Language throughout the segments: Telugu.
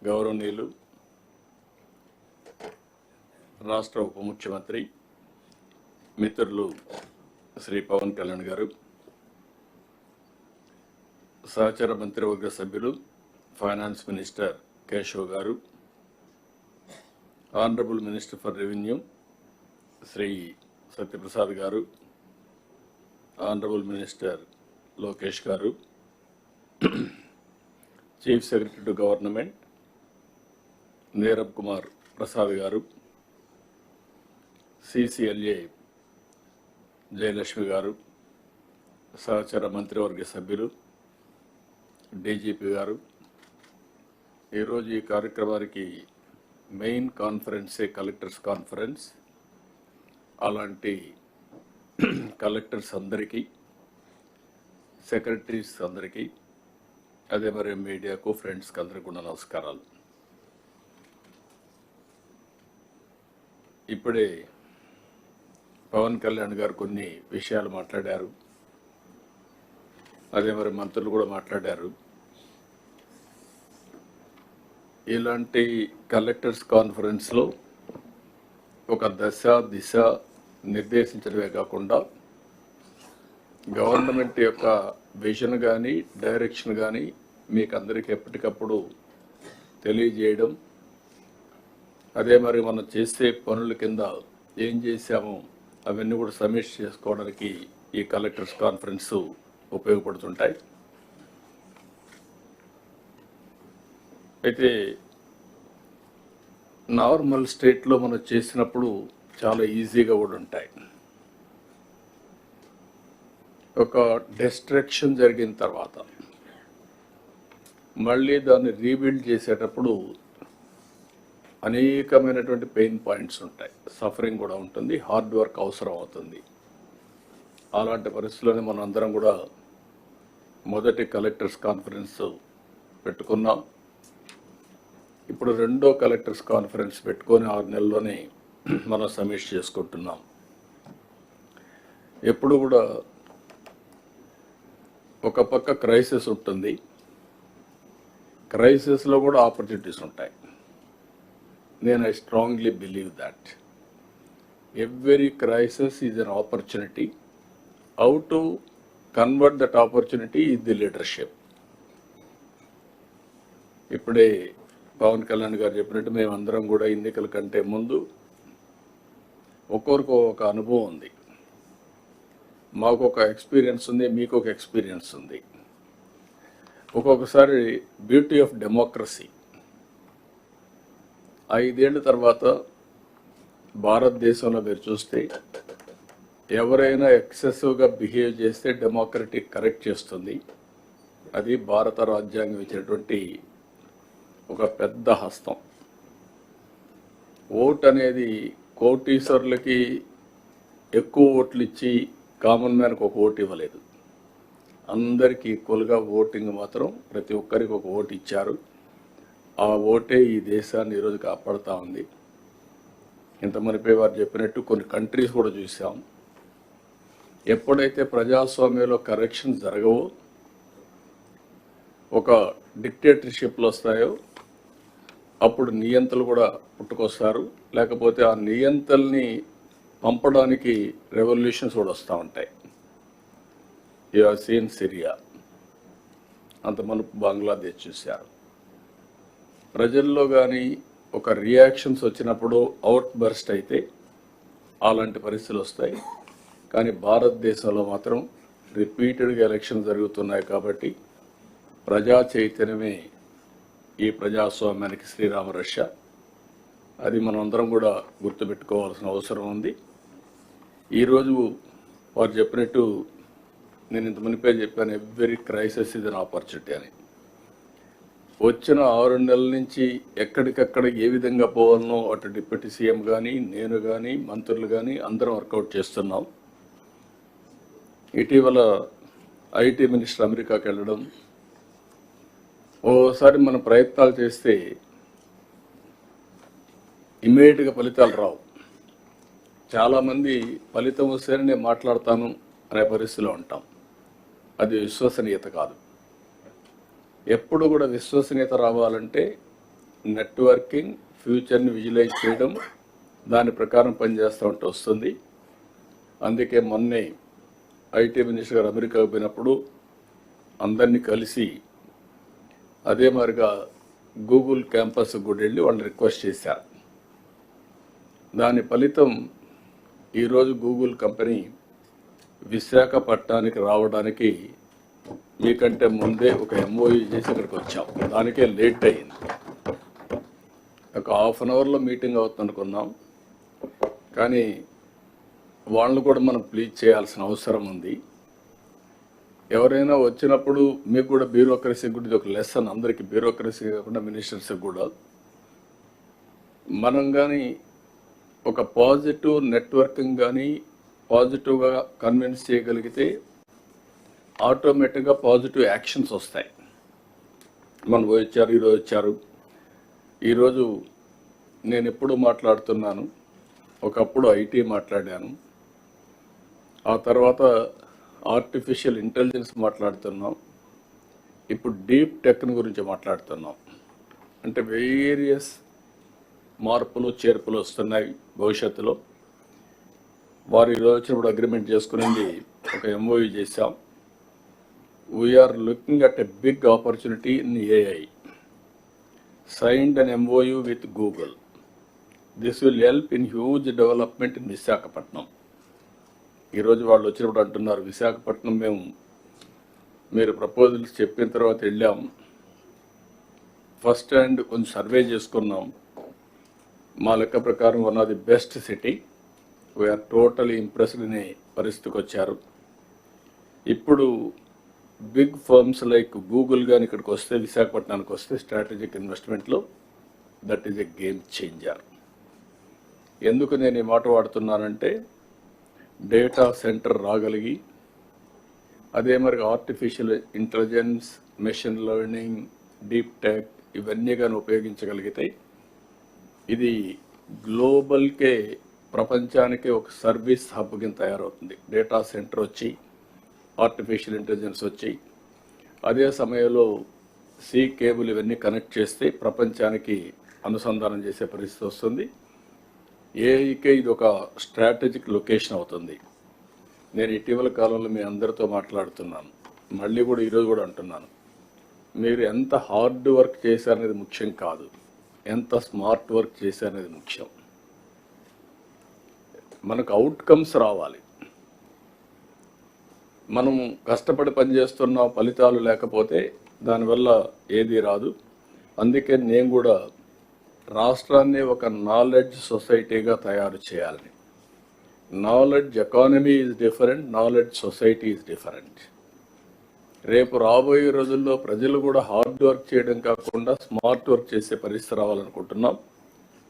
గౌరవనీయులు రాష్ట్ర ఉప ముఖ్యమంత్రి మిత్రులు శ్రీ పవన్ కళ్యాణ్ గారు, సహచర మంత్రివర్గ సభ్యులు finance minister Keshav garu, honourable minister for revenue Shri Satyaprasad garu, honourable minister Lokesh garu, chief secretary to government Neerabh Kumar Prasad garu, CCLA Jayalakshmi గారు, సహచర మంత్రివర్గ సభ్యులు డీజీపీ గారు, ఈరోజు ఈ కార్యక్రమానికి మెయిన్ కాన్ఫరెన్సే కలెక్టర్స్ కాన్ఫరెన్స్. అలాంటి కలెక్టర్స్ అందరికీ, సెక్రటరీస్ అందరికీ, అదే మరి మీడియాకు, ఫ్రెండ్స్కి అందరికీ కూడా నమస్కారాలు. ఇప్పుడే పవన్ కళ్యాణ్ గారు కొన్ని విషయాలు మాట్లాడారు, అదే మరి మంత్రులు కూడా మాట్లాడారు. ఇలాంటి కలెక్టర్స్ కాన్ఫరెన్స్లో ఒక దశ దిశ నిర్దేశించడమే కాకుండా గవర్నమెంట్ యొక్క విజన్ కానీ డైరెక్షన్ కానీ మీకు అందరికీ ఎప్పటికప్పుడు తెలియజేయడం, అదే మరి మనం చేసే పనుల కింద ఏం చేశామో అవన్నీ కూడా సమీక్ష చేసుకోవడానికి ఈ కలెక్టర్స్ కాన్ఫరెన్స్ ఉపయోగపడుతుంటాయి. అయితే నార్మల్ స్టేట్లో మనం చేసినప్పుడు చాలా ఈజీగా కూడా ఉంటాయి. ఒక డిస్ట్రక్షన్ జరిగిన తర్వాత మళ్ళీ దాన్ని రీబిల్డ్ చేసేటప్పుడు అనేకమైనటువంటి పెయిన్ పాయింట్స్ ఉంటాయి, సఫరింగ్ కూడా ఉంటుంది, హార్డ్ వర్క్ అవసరం అవుతుంది. అలాంటి పరిస్థితుల్లోనే మనం అందరం కూడా మొదటి కలెక్టర్స్ కాన్ఫరెన్స్ పెట్టుకున్నాం. ఇప్పుడు రెండో కలెక్టర్స్ కాన్ఫరెన్స్ పెట్టుకొని 6 నెలల్లోనే మనం సమీక్ష చేసుకుంటున్నాం. ఎప్పుడు కూడా ఒక పక్క క్రైసిస్ ఉంటుంది, క్రైసిస్లో కూడా ఆపర్చునిటీస్ ఉంటాయి. నేను I strongly believe that every crisis is an opportunity. How to convert that opportunity is the leadership. ఇప్పుడే పవన్ కళ్యాణ్ గారు చెప్పినట్టు మేమందరం కూడా ఎన్నికల కంటే ముందు ఒక్కొక్కరికి ఒక అనుభవం ఉంది. మాకు ఒక ఎక్స్పీరియన్స్ ఉంది, మీకు ఒక ఎక్స్పీరియన్స్ ఉంది. ఒక్కొక్కసారి బ్యూటీ ఆఫ్ డెమోక్రసీ, 5 ఏళ్ళ తర్వాత భారతదేశంలో మీరు చూస్తే ఎవరైనా ఎక్సెసివ్గా బిహేవ్ చేస్తే డెమోక్రటిక్ కరెక్ట్ చేస్తుంది. అది భారత రాజ్యాంగం ఇచ్చినటువంటి ఒక పెద్ద హస్తం. ఓట్ అనేది కోటీశ్వరులకి ఎక్కువ ఓట్లు ఇచ్చి కామన్ మ్యాన్కి ఒక ఓటు ఇవ్వలేదు. అందరికీ ఈక్వల్గా ఓటింగ్ మాత్రం ప్రతి ఒక్కరికి ఒక ఓటు ఇచ్చారు. ఆ ఓటే ఈ దేశాన్ని ఈరోజు కాపాడుతూ ఉంది. ఇంతమంది వారు చెప్పినట్టు కొన్ని కంట్రీస్ కూడా చూసాం. ఎప్పుడైతే ప్రజాస్వామ్యంలో కరెక్షన్ జరగవో, ఒక డిక్టేటర్షిప్లు వస్తాయో, అప్పుడు నియంతలు కూడా పుట్టుకొస్తారు. లేకపోతే ఆ నియంతల్ని పంపడానికి రెవల్యూషన్స్ కూడా వస్తూ ఉంటాయి. యు హావ్ సీన్ సిరియా, అంత మనకు బంగ్లాదేశ్ చూశారు. ప్రజల్లో కానీ ఒక రియాక్షన్స్ వచ్చినప్పుడు అవుట్ బర్స్ట్ అయితే అలాంటి పరిస్థితులు వస్తాయి. కానీ భారతదేశంలో మాత్రం రిపీటెడ్గా ఎలక్షన్ జరుగుతున్నాయి. కాబట్టి ప్రజా చైతన్యమే ఈ ప్రజాస్వామ్యానికి శ్రీరామ రక్ష. అది మనం అందరం కూడా గుర్తుపెట్టుకోవాల్సిన అవసరం ఉంది. ఈరోజు వారు చెప్పినట్టు నేను ఇంత మునిపే చెప్పాను, ఎవ్రీ క్రైసిస్ ఇది అన్ ఆపర్చునిటీ అని. వచ్చిన 6 నెలల నుంచి ఎక్కడికక్కడ ఏ విధంగా పోవాలనో అటు డిప్యూటీ సీఎం కానీ, నేను కానీ, మంత్రులు కానీ అందరం వర్కౌట్ చేస్తున్నాం. ఇటీవల ఐటీ మినిస్టర్ అమెరికాకి వెళ్ళడం, ఓసారి మనం ప్రయత్నాలు చేస్తే ఇమ్మీడియట్గా ఫలితాలు రావు. చాలామంది ఫలితం వస్తేనే నేను మాట్లాడతాను అనే పరిస్థితిలో ఉంటాం. అది విశ్వసనీయత కాదు. ఎప్పుడు కూడా విశ్వసనీయత రావాలంటే నెట్వర్కింగ్, ఫ్యూచర్ని విజువలైజ్ చేయడం, దాని ప్రకారం పనిచేస్తూ ఉంటే వస్తుంది. అందుకే మొన్నే ఐటీ మినిస్టర్ గారు అమెరికాకు పోయినప్పుడు అందరినీ కలిసి అదే మరిగా గూగుల్ క్యాంపస్ కూడా వెళ్ళి వాళ్ళు రిక్వెస్ట్ చేశారు. దాని ఫలితం ఈరోజు గూగుల్ కంపెనీ విశాఖపట్నానికి రావడానికి మీకంటే ముందే ఒక ఎంఓయూ చేసి ఇక్కడికి వచ్చాం. దానికే లేట్ అయింది. ఒక హాఫ్ అన్ అవర్లో మీటింగ్ అవుతుంది అనుకున్నాం, కానీ వాళ్ళని కూడా మనం ప్లీజ్ చేయాల్సిన అవసరం ఉంది. ఎవరైనా వచ్చినప్పుడు మీకు కూడా బ్యూరోక్రసీ కూడా ఇది ఒక లెసన్, అందరికీ బ్యూరోక్రసీ కాకుండా మినిస్టర్స్కి కూడా. మనం కానీ ఒక పాజిటివ్ నెట్వర్కింగ్ కానీ పాజిటివ్గా కన్విన్స్ చేయగలిగితే ఆటోమేటిక్గా పాజిటివ్ యాక్షన్స్ వస్తాయి. మనం వచ్చారు, ఈరోజు వచ్చారు. ఈరోజు నేను ఎప్పుడు మాట్లాడుతున్నాను, ఒకప్పుడు ఐటీ మాట్లాడాను, ఆ తర్వాత ఆర్టిఫిషియల్ ఇంటెలిజెన్స్ మాట్లాడుతున్నాం, ఇప్పుడు డీప్ టెక్ గురించి మాట్లాడుతున్నాం. అంటే వేరియస్ మార్పులు చేర్పులు వస్తున్నాయి భవిష్యత్తులో. వారు ఈరోజు వచ్చినప్పుడు అగ్రిమెంట్ చేసుకునేది ఒక ఎంఓయూ చేశాం. We're looking at a big opportunity in AI. Signed an MOU with Google. This will help in huge development in Visakhapatnam. ఈరోజు వాళ్ళు వచ్చినప్పుడు అంటున్నారు, విశాఖపట్నం మీరు ప్రపోజల్స్ చెప్పిన తర్వాత వెళ్ళాం, ఫస్ట్ హ్యాండ్ కొంచెం సర్వే చేసుకున్నాం. మా లెక్క ప్రకారం one of the best city. We're totally impressed అనే పరిస్థితికి వచ్చారు. ఇప్పుడు బిగ్ ఫర్మ్స్ లైక్ గూగుల్ కానీ ఇక్కడికి వస్తే, విశాఖపట్నానికి వస్తే స్ట్రాటజిక్ ఇన్వెస్ట్మెంట్లో that is a game changer. ఎందుకు నేను ఈ మాట వాడుతున్నానంటే, డేటా సెంటర్ రాగలిగి అదే మరి artificial intelligence, machine learning, deep tech ఇవన్నీ కానీ ఉపయోగించగలిగితే ఇది గ్లోబల్కే, ప్రపంచానికే ఒక సర్వీస్ హబ్ కింద తయారవుతుంది. డేటా సెంటర్ వచ్చి, ఆర్టిఫిషియల్ ఇంటెలిజెన్స్ వచ్చి, అదే సమయంలో సీ కేబుల్ ఇవన్నీ కనెక్ట్ చేస్తే ప్రపంచానికి అనుసంధానం చేసే పరిస్థితి వస్తుంది. ఏఐకే ఇది ఒక స్ట్రాటజిక్ లొకేషన్ అవుతుంది. నేను ఇటీవల కాలంలో మీ అందరితో మాట్లాడుతున్నాను, మళ్ళీ కూడా ఈరోజు కూడా అంటున్నాను, మీరు ఎంత హార్డ్ వర్క్ చేశారనేది ముఖ్యం కాదు, ఎంత స్మార్ట్ వర్క్ చేశారనేది ముఖ్యం. మనకు అవుట్కమ్స్ రావాలి. మనం కష్టపడి పనిచేస్తున్న ఫలితాలు లేకపోతే దానివల్ల ఏది రాదు. అందుకే నేను కూడా రాష్ట్రాన్ని ఒక నాలెడ్జ్ సొసైటీగా తయారు చేయాలని. Knowledge economy is different, knowledge society is different. రేపు రాబోయే రోజుల్లో ప్రజలు కూడా హార్డ్ వర్క్ చేయడం కాకుండా స్మార్ట్ వర్క్ చేసే పరిస్థితి రావాలనుకుంటున్నాం.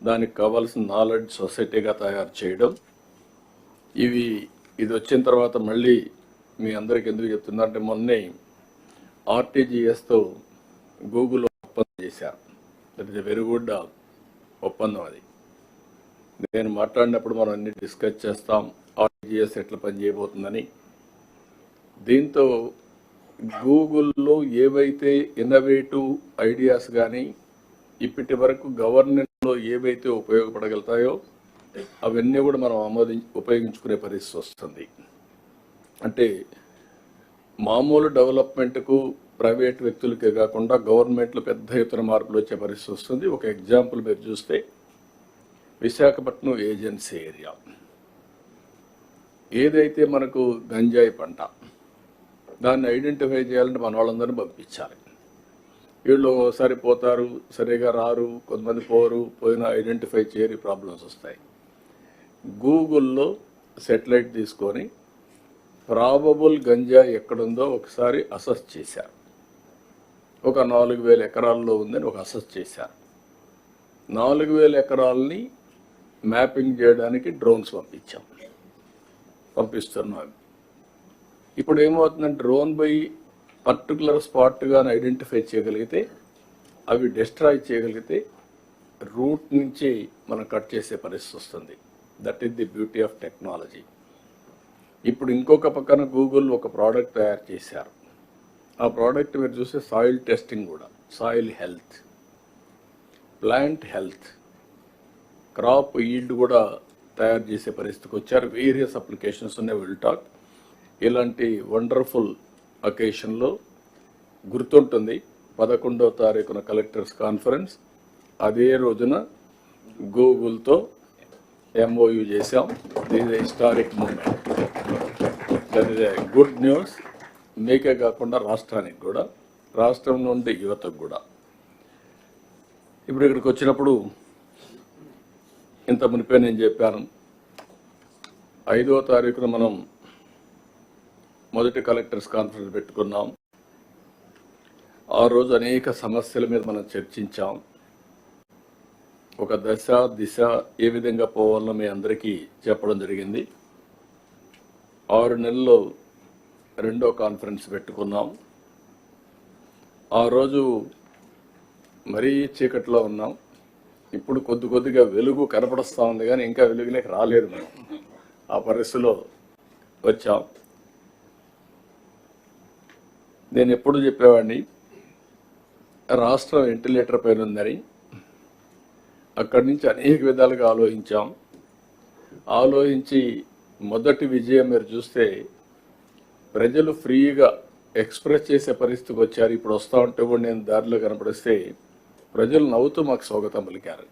దానికి కావాల్సిన నాలెడ్జ్ సొసైటీగా తయారు చేయడం. ఇది వచ్చిన తర్వాత మళ్ళీ మీ అందరికి ఎందుకు చెప్తున్నా అంటే, మొన్నే ఆర్టీజీఎస్తో గూగుల్ ఒప్పందం చేశారు. That is a very good ఒప్పందం. అది నేను మాట్లాడినప్పుడు మనం అన్ని డిస్కస్ చేస్తాం, ఆర్టీజీఎస్ ఎట్లా పనిచేయబోతుందని. దీంతో గూగుల్లో ఏవైతే ఇన్నోవేటివ్ ఐడియాస్ కానీ ఇప్పటి వరకు గవర్నెన్స్లో ఏవైతే ఉపయోగపడగలుగుతాయో అవన్నీ కూడా మనం ఉపయోగించుకునే పరిస్థితి వస్తుంది. అంటే మామూలు డెవలప్మెంట్కు ప్రైవేట్ వ్యక్తులకే కాకుండా గవర్నమెంట్లో పెద్ద ఎత్తున మార్పులు వచ్చే పరిస్థితి వస్తుంది. ఒక ఎగ్జాంపుల్ మీరు చూస్తే, విశాఖపట్నం ఏజెన్సీ ఏరియా ఏదైతే మనకు గంజాయి పంట, దాన్ని ఐడెంటిఫై చేయాలంటే మన వాళ్ళందరినీ పంపించాలి. వీళ్ళు ఒకసారి పోతారు, సరిగా రారు, కొంతమంది పోయినా ఐడెంటిఫై చేయని ప్రాబ్లమ్స్ వస్తాయి. గూగుల్లో సెటిలైట్ తీసుకొని ప్రాబబుల్ గంజా ఎక్కడుందో ఒకసారి అసెస్ చేశారు. ఒక 4,000 ఎకరాల్లో ఉందని ఒక అసెస్ చేశారు. 4,000 ఎకరాలని మ్యాపింగ్ చేయడానికి డ్రోన్స్ పంపిస్తున్నాం. ఇప్పుడు ఏమవుతుందంటే, డ్రోన్ పోయి పర్టికులర్ స్పాట్గా ఐడెంటిఫై చేయగలిగితే, అవి డిస్ట్రాయ్ చేయగలిగితే రూట్ నుంచి మనం కట్ చేసే పరిస్థితి వస్తుంది. That is the beauty of technology. ఇప్పుడు ఇంకొక పక్కన గూగుల్ ఒక ప్రోడక్ట్ తయారు చేశారు. ఆ ప్రోడక్ట్ మీరు చూస్తే సాయిల్ టెస్టింగ్ కూడా, soil health. Plant health, crop yield కూడా తయారు చేసే పరిస్థితికి వచ్చారు. వేరియస్ అప్లికేషన్స్ ఉన్నాయి, విల్ టాక్. ఇలాంటి వండర్ఫుల్ అకేషన్లో గుర్తుంటుంది 11వ తారీఖున కలెక్టర్స్ కాన్ఫరెన్స్. అదే రోజున గూగుల్తో MOU చేశాం. This is historic moment. That is a good news. మీకే కాకుండా రాష్ట్రానికి కూడా, రాష్ట్రం నుండి యువతకు కూడా. ఇప్పుడు ఇక్కడికి వచ్చినప్పుడు ఇంత మునిపే నేను చెప్పాను, 5వ తారీఖున మనం మొదటి కలెక్టర్స్ కాన్ఫరెన్స్ పెట్టుకున్నాం. ఆ రోజు అనేక సమస్యల మీద మనం చర్చించాం. ఒక దశ దిశ ఏ విధంగా పోవాలో మీ అందరికీ చెప్పడం జరిగింది. 6 నెలల్లో 2వ కాన్ఫరెన్స్ పెట్టుకున్నాం. ఆ రోజు మరీ చీకట్లో ఉన్నాం. ఇప్పుడు కొద్దిగా వెలుగు కనపడుస్తూ ఉంది, కానీ ఇంకా వెలుగులోకి రాలేదు. మనం ఆ పరిస్థితిలో వచ్చాం. నేను ఎప్పుడు చెప్పేవాడిని, రాష్ట్రం వెంటిలేటర్ పైన ఉందని. అక్కడి నుంచి అనేక విధాలుగా ఆలోచించి మొదటి విజయం మీరు చూస్తే ప్రజలు ఫ్రీగా ఎక్స్ప్రెస్ చేసే పరిస్థితికి వచ్చారు. ఇప్పుడు వస్తూ ఉంటే కూడా నేను దారిలో కనపడిస్తే ప్రజలు నవ్వుతూ మాకు స్వాగతం పలికారు.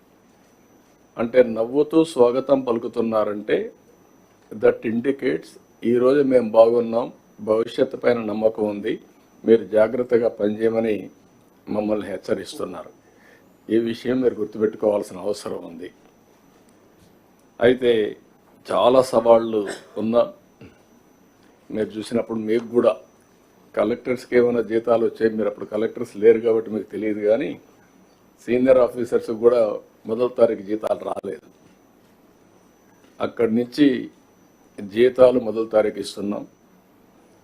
అంటే నవ్వుతూ స్వాగతం పలుకుతున్నారంటే దట్ ఇండికేట్స్ ఈరోజు మేము బాగున్నాం, భవిష్యత్తు పైన నమ్మకం ఉంది, మీరు జాగ్రత్తగా పనిచేయమని మమ్మల్ని హెచ్చరిస్తున్నారు. ఈ విషయం మీరు గుర్తుపెట్టుకోవాల్సిన అవసరం ఉంది. అయితే చాలా సవాళ్ళు ఉన్నా మీరు చూసినప్పుడు మీకు కూడా కలెక్టర్స్కి ఏమైనా జీతాలు వచ్చాయి. మీరు అప్పుడు కలెక్టర్స్ లేరు కాబట్టి మీకు తెలియదు, కానీ సీనియర్ ఆఫీసర్స్ కూడా 1వ తారీఖు జీతాలు రాలేదు. అక్కడి నుంచి జీతాలు 1వ తారీఖు ఇస్తున్నాం,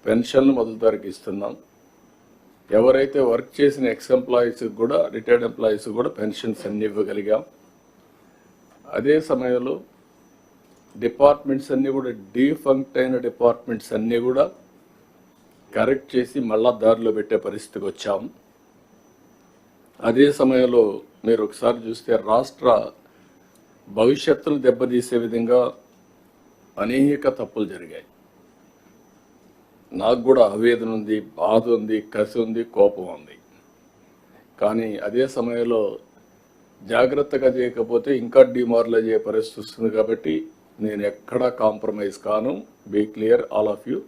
పెన్షన్లు 1వ తారీఖు ఇస్తున్నాం. ఎవరైతే వర్క్ చేసిన ఎక్స్ ఎంప్లాయీస్కి కూడా, రిటైర్డ్ ఎంప్లాయీస్ కూడా పెన్షన్స్ అన్ని ఇవ్వగలిగాం. అదే సమయంలో డిపార్ట్మెంట్స్ అన్నీ కూడా, డీఫంక్ట్ అయిన డిపార్ట్మెంట్స్ అన్నీ కూడా కరెక్ట్ చేసి మళ్ళా దారిలో పెట్టే పరిస్థితికి వచ్చాం. అదే సమయంలో మీరు ఒకసారి చూస్తే రాష్ట్ర భవిష్యత్తును దెబ్బతీసే విధంగా అనేక తప్పులు జరిగాయి. నాకు కూడా ఆవేదన ఉంది, బాధ ఉంది, కసి ఉంది, కోపం ఉంది. కానీ అదే సమయంలో జాగ్రత్తగా చేయకపోతే ఇంకా డిమారలైజ్ అయ్యే పరిస్థితి వస్తుంది. కాబట్టి నేను ఎక్కడా కాంప్రమైజ్ కాను. Be clear all of you.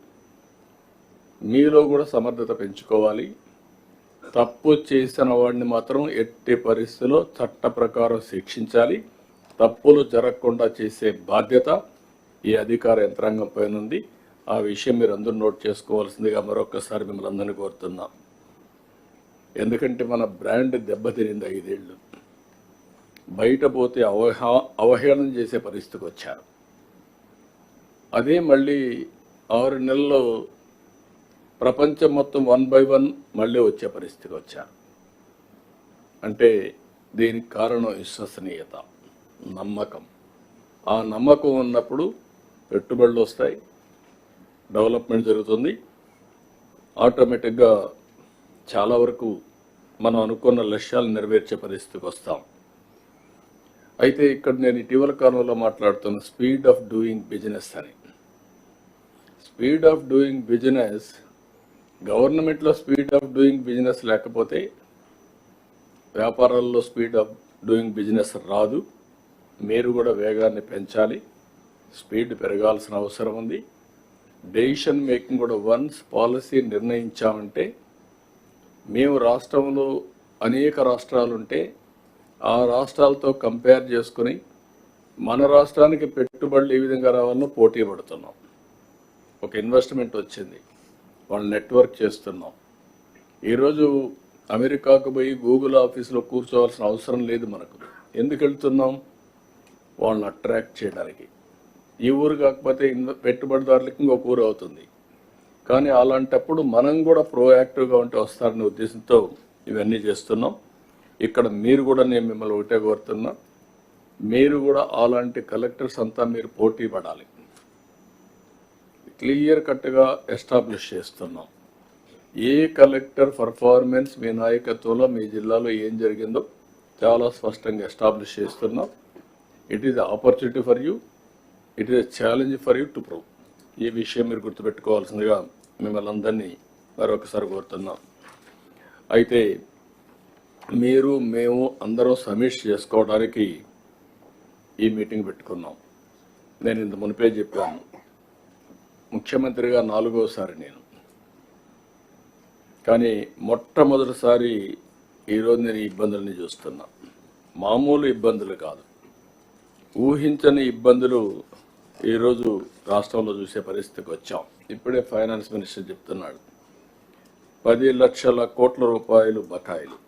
మీలో కూడా సమర్థత పెంచుకోవాలి. తప్పు చేసిన వాడిని మాత్రం ఎట్టి పరిస్థితిలో చట్ట ప్రకారం శిక్షించాలి. తప్పులు జరగకుండా చేసే బాధ్యత ఈ అధికార యంత్రాంగం పైన ఉంది. ఆ విషయం మీరు అందరూ నోట్ చేసుకోవాల్సిందిగా మరొకసారి మిమ్మల్ని అందరినీ కోరుతున్నాం. ఎందుకంటే మన బ్రాండ్ దెబ్బతినింది. 5 ఏళ్ళు బయట పోతే అవహేళన చేసే పరిస్థితికి వచ్చారు. అదే మళ్ళీ 6 నెలల్లో ప్రపంచం మొత్తం 1 by 1 మళ్ళీ వచ్చే పరిస్థితికి వచ్చారు. అంటే దీనికి కారణం విశ్వసనీయత, నమ్మకం. ఆ నమ్మకం ఉన్నప్పుడు పెట్టుబడులు వస్తాయి, డెవలప్మెంట్ జరుగుతుంది. ఆటోమేటిక్గా చాలా వరకు మనం అనుకున్న లక్ష్యాలు నెరవేర్చే పరిస్థితికి వస్తాం. అయితే ఇక్కడ నేను ఇటీవల కాలంలో మాట్లాడుతున్న స్పీడ్ ఆఫ్ డూయింగ్ బిజినెస్ అని. స్పీడ్ ఆఫ్ డూయింగ్ బిజినెస్, గవర్నమెంట్లో స్పీడ్ ఆఫ్ డూయింగ్ బిజినెస్ లేకపోతే వ్యాపారాల్లో స్పీడ్ ఆఫ్ డూయింగ్ బిజినెస్ రాదు. మీరు కూడా వేగాన్ని పెంచాలి, స్పీడ్ పెరగాల్సిన అవసరం ఉంది. డెసిషన్ మేకింగ్ కూడా, వన్స్ పాలసీ నిర్ణయించామంటే, మేము రాష్ట్రంలో అనేక రాష్ట్రాలు ఉంటే ఆ రాష్ట్రాలతో కంపేర్ చేసుకుని మన రాష్ట్రానికి పెట్టుబడులు ఏ విధంగా రావాలో పోటీ పడుతున్నాం. ఒక ఇన్వెస్ట్మెంట్ వచ్చింది, వాళ్ళు నెట్వర్క్ చేస్తున్నాం. ఈరోజు అమెరికాకు పోయి గూగుల్ ఆఫీసులో కూర్చోవాల్సిన అవసరం లేదు మనకు. ఎందుకు వెళ్తున్నాం? వాళ్ళని అట్రాక్ట్ చేయడానికి. ఈ ఊరు కాకపోతే పెట్టుబడిదారులకి ఇంకొక ఊరు అవుతుంది. కానీ అలాంటప్పుడు మనం కూడా ప్రోయాక్టివ్గా ఉంటే వస్తారనే ఉద్దేశంతో ఇవన్నీ చేస్తున్నాం. ఇక్కడ మీరు కూడా, నేను మిమ్మల్ని ఒకటే కోరుతున్నా, మీరు కూడా అలాంటి కలెక్టర్స్ అంతా మీరు పోటీ పడాలి. క్లియర్ కట్గా ఎస్టాబ్లిష్ చేస్తున్నాం. ఏ కలెక్టర్ పర్ఫార్మెన్స్ మీ నాయకత్వంలో మీ జిల్లాలో ఏం జరిగిందో చాలా స్పష్టంగా ఎస్టాబ్లిష్ చేస్తున్నాం. It is opportunity for you, it is challenge for you to prove. ఈ విషయం మీరు గుర్తుపెట్టుకోవాల్సిందిగా మిమ్మల్ని అందరినీ మరొకసారి కోరుతున్నాం. అయితే మీరు మేము అందరం సమీక్ష చేసుకోవడానికి ఈ మీటింగ్ పెట్టుకున్నాం. నేను ఇంత మునిపే చెప్పాను, ముఖ్యమంత్రిగా 4వసారి నేను. కానీ మొట్టమొదటిసారి ఈరోజు నేను ఇబ్బందుల్ని చూస్తున్నా. మామూలు ఇబ్బందులు కాదు, ఊహించని ఇబ్బందులు ఈరోజు రాష్ట్రంలో చూసే పరిస్థితికి వచ్చాం. ఇప్పుడే ఫైనాన్స్ మినిస్టర్ చెప్తున్నాడు, 10 లక్షల కోట్ల రూపాయలు బకాయిలు,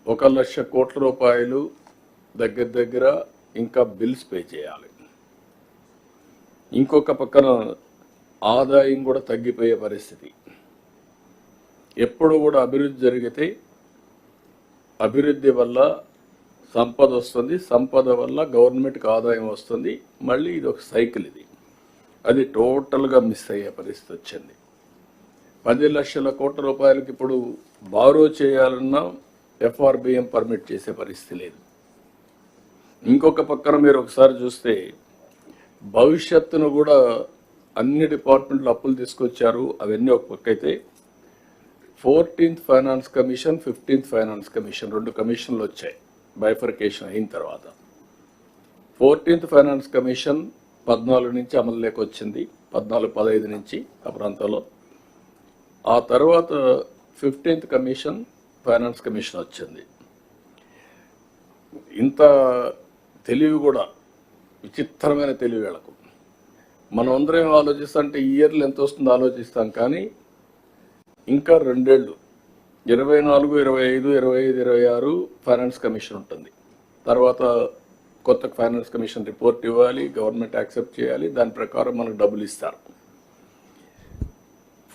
1 లక్ష కోట్ల రూపాయలు దగ్గర ఇంకా బిల్స్ పే చేయాలి. ఇంకొక పక్కన ఆదాయం కూడా తగ్గిపోయే పరిస్థితి. ఎప్పుడు కూడా అభివృద్ధి జరిగితే అభివృద్ధి వల్ల సంపద వస్తుంది, సంపద వల్ల గవర్నమెంట్కి ఆదాయం వస్తుంది. మళ్ళీ ఇది ఒక సైకిల్. అది టోటల్గా మిస్ అయ్యే పరిస్థితి వచ్చింది. 10 లక్షల కోట్ల రూపాయలకి ఇప్పుడు బారో చేయాలన్నా FRBM పర్మిట్ చేసే పరిస్థితి లేదు. ఇంకొక పక్కన మీరు ఒకసారి చూస్తే భవిష్యత్తును కూడా అన్ని డిపార్ట్మెంట్లు అప్పులు తీసుకొచ్చారు. అవన్నీ ఒక పక్క అయితే 14th finance commission, 15th finance commission 2 కమిషన్లు వచ్చాయి బైఫర్కేషన్ అయిన తర్వాత. 14th ఫైనాన్స్ కమిషన్ 14 నుంచి అమలులోకి వచ్చింది, 14-15 నుంచి ఆ ప్రాంతంలో. ఆ తర్వాత 15th కమిషన్ ఫైనాన్స్ కమిషన్ వచ్చింది. ఇంత తెలివి కూడా విచిత్రమైన తెలివి వీళ్ళకు. మనం అందరం ఆలోచిస్తుంటే ఇయర్లు ఎంత వస్తుందో ఆలోచిస్తాం, కానీ ఇంకా 2 ఏళ్ళు 24, 25, 25, 26 ఫైనాన్స్ కమిషన్ ఉంటుంది. తర్వాత కొత్త ఫైనాన్స్ కమిషన్ రిపోర్ట్ ఇవ్వాలి, గవర్నమెంట్ యాక్సెప్ట్ చేయాలి, దాని ప్రకారం మనకు డబ్బులు ఇస్తారు.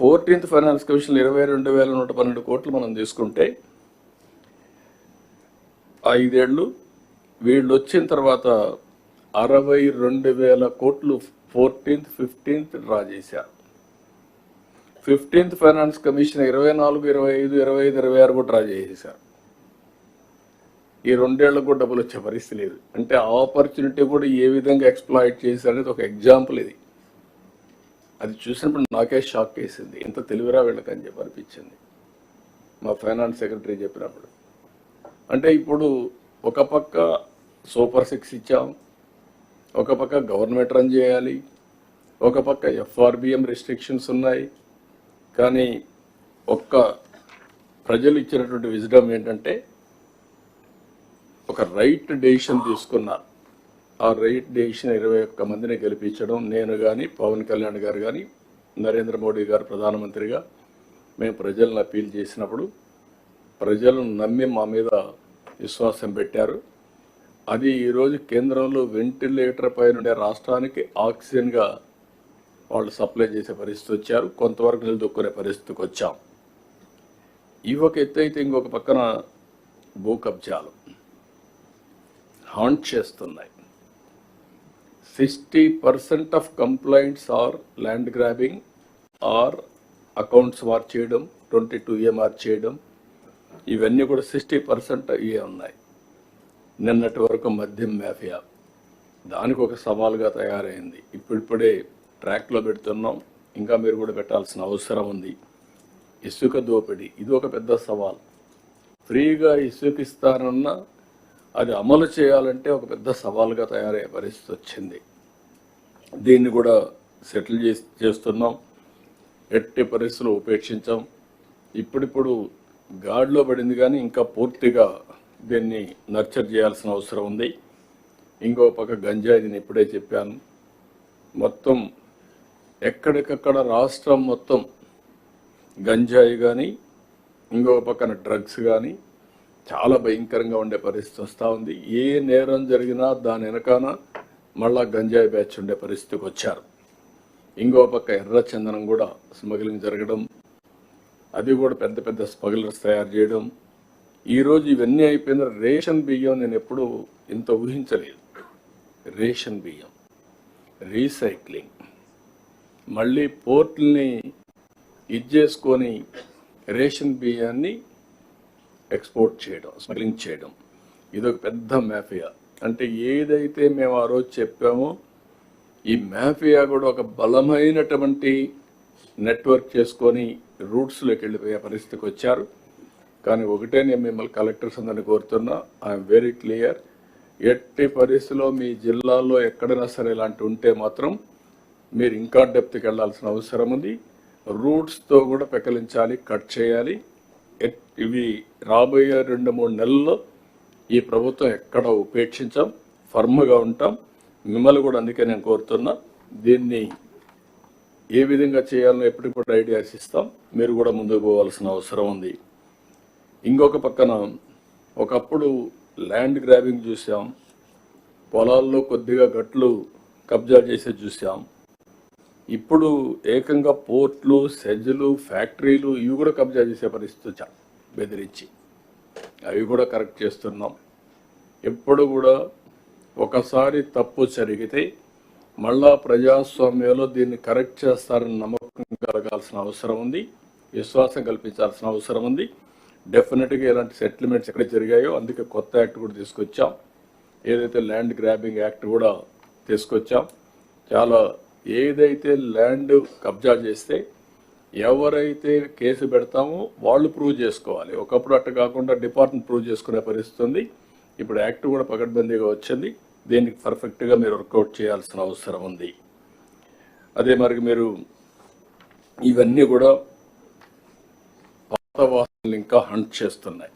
14th ఫైనాన్స్ కమిషన్ 22,112 కోట్లు మనం తీసుకుంటే 5 ఏళ్ళు వీళ్ళు వచ్చిన తర్వాత 62,000 కోట్లు 14th, 15th డ్రా చేశారు. 15th ఫైనాన్స్ కమిషన్ 24, 25, 25, 26 కూడా డ్రా చేసేశారు. ఈ 2 ఏళ్లకు కూడా డబ్బులు వచ్చే పరిస్థితి లేదు. అంటే ఆపర్చునిటీ కూడా ఏ విధంగా ఎక్స్ప్లాయిట్ చేశారనేది ఒక ఎగ్జాంపుల్ ఇది. అది చూసినప్పుడు నాకే షాక్ వేసింది, ఎంత తెలివిరా వీళ్ళకని చెప్పి అనిపించింది మా ఫైనాన్స్ సెక్రటరీ చెప్పినప్పుడు. అంటే ఇప్పుడు ఒక పక్క సూపర్ 6 ఇచ్చాం, ఒక పక్క గవర్నమెంట్ రన్ చేయాలి, ఒక పక్క FRBM రెస్ట్రిక్షన్స్ ఉన్నాయి. కానీ ఒక్క ప్రజలు ఇచ్చినటువంటి విజ్డమ్ ఏంటంటే ఒక రైట్ డెసిషన్ తీసుకున్నారు. ఆ రైట్ డెసిషన్ 21 మందిని గెలిపించడం. నేను కానీ, పవన్ కళ్యాణ్ గారు కానీ, నరేంద్ర మోడీ గారు ప్రధానమంత్రిగా మేము ప్రజలను అప్పీల్ చేసినప్పుడు ప్రజలను నమ్మి మా మీద విశ్వాసం పెట్టారు. అది ఈరోజు కేంద్రంలో వెంటిలేటర్ పైన రాష్ట్రానికి ఆక్సిజన్గా వాళ్ళు సప్లై చేసే పరిస్థితి వచ్చారు. కొంతవరకు నిలదొక్కునే పరిస్థితికి వచ్చాం. ఇవి ఒక ఎత్తు అయితే, ఇంకొక పక్కన భూ కబ్జాలు హాంట్ చేస్తున్నాయి. 60% of complaints are land grabbing or accounts మార్చేయడం, 22A మార్చేయడం, ఇవన్నీ కూడా 60% ఇవే ఉన్నాయి. నిన్నటి వరకు మద్యం మాఫియా దానికి ఒక సవాల్గా తయారైంది. ఇప్పుడిప్పుడే ట్రాక్లో పెడుతున్నాం, ఇంకా మీరు కూడా పెట్టాల్సిన అవసరం ఉంది. ఇసుక దోపిడీ ఇది ఒక పెద్ద సవాల్. ఫ్రీగా ఇసుక ఇస్తానన్నా అది అమలు చేయాలంటే ఒక పెద్ద సవాల్గా తయారయ్యే పరిస్థితి వచ్చింది. దీన్ని కూడా సెటిల్ చేస్తున్నాం. ఎట్టి పరిస్థితులు ఉపేక్షించాం. ఇప్పుడిప్పుడు గాడిలో పడింది, కానీ ఇంకా పూర్తిగా దీన్ని నర్చర్ చేయాల్సిన అవసరం ఉంది. ఇంకో పక్క గంజాయి, నేను ఇప్పుడే చెప్పాను, మొత్తం ఎక్కడికక్కడ రాష్ట్రం మొత్తం గంజాయి కానీ, ఇంకో పక్కన డ్రగ్స్ కానీ చాలా భయంకరంగా ఉండే పరిస్థితి వస్తూ ఉంది. ఏ నేరం జరిగినా దాని వెనకాన మళ్ళా గంజాయి బ్యాచ్ ఉండే పరిస్థితికి వచ్చారు. ఇంకో పక్క ఎర్ర చందనం కూడా స్మగ్లింగ్ జరగడం, అది కూడా పెద్ద పెద్ద స్మగ్లర్స్ తయారు చేయడం. ఈరోజు ఇవన్నీ అయిపోయిన రేషన్ బియ్యం నేను ఎప్పుడు ఇంత ఊహించలేదు. రేషన్ బియ్యం రీసైక్లింగ్, మళ్ళీ పోర్టుల్ని చేసుకొని రేషన్ బియ్యాన్ని ఎక్స్పోర్ట్ చేయడం, స్మగ్లింగ్ చేయడం, ఇదొక పెద్ద మాఫియా. అంటే ఏదైతే మేము ఆ రోజు చెప్పామో ఈ మాఫియా కూడా ఒక బలమైనటువంటి నెట్వర్క్ చేసుకొని రూట్స్లోకి వెళ్ళిపోయే పరిస్థితికి వచ్చారు. కానీ ఒకటే నేను మిమ్మల్ని కలెక్టర్స్ అందరినీ కోరుతున్నా, ఐఎమ్ వెరీ క్లియర్, ఎట్టి పరిస్థితిలో మీ జిల్లాలో ఎక్కడైనా సరే ఇలాంటి ఉంటే మాత్రం మీరు ఇంకా డెప్త్కి వెళ్ళాల్సిన అవసరం ఉంది. రూట్స్తో కూడా పెకలించాలి, కట్ చేయాలి. ఇవి రాబోయే 2-3 నెలల్లో ఈ ప్రభుత్వం ఎక్కడ ఉపేక్షించాం, ఫర్మ్గా ఉంటాం. మిమ్మల్ని కూడా అందుకే నేను కోరుతున్నా, దీన్ని ఏ విధంగా చేయాలో ఎప్పటికప్పుడు ఐడియాస్ ఇస్తాం. మీరు కూడా ముందుకు పోవాల్సిన అవసరం ఉంది. ఇంకొక పక్కన ఒకప్పుడు ల్యాండ్ గ్రాబింగ్ చూసాం, పొలాల్లో కొద్దిగా గట్లు కబ్జా చేసే చూసాం. ఇప్పుడు ఏకంగా పోర్ట్లు, సెజ్లు, ఫ్యాక్టరీలు ఇవి కూడా కబ్జా చేసే పరిస్థితి వచ్చాం బెదిరించి. అవి కూడా కరెక్ట్ చేస్తున్నాం. ఎప్పుడు కూడా ఒకసారి తప్పు జరిగితే మళ్ళా ప్రజాస్వామ్యంలో దీన్ని కరెక్ట్ చేస్తారని నమ్మకం కలగాల్సిన అవసరం ఉంది, విశ్వాసం కల్పించాల్సిన అవసరం ఉంది. డెఫినెట్గా ఇలాంటి సెటిల్మెంట్స్ ఎక్కడ జరిగాయో అందుకే కొత్త యాక్ట్ కూడా తీసుకొచ్చాం. ఏదైతే ల్యాండ్ గ్రాబింగ్ యాక్ట్ కూడా తీసుకొచ్చాం. చాలా ఏదైతే ల్యాండ్ కబ్జా చేస్తే ఎవరైతే కేసు పెడతామో వాళ్ళు ప్రూవ్ చేసుకోవాలి. ఒకప్పుడు అట్ట కాకుండా డిపార్ట్మెంట్ ప్రూవ్ చేసుకునే పరిస్థితి ఉంది. ఇప్పుడు యాక్ట్ కూడా పకడ్బందీగా వచ్చింది. దీనికి పర్ఫెక్ట్గా మీరు వర్కౌట్ చేయాల్సిన అవసరం ఉంది. అదే మరి మీరు ఇవన్నీ కూడా పాత వాసనలు ఇంకా హంట్ చేస్తున్నాయి.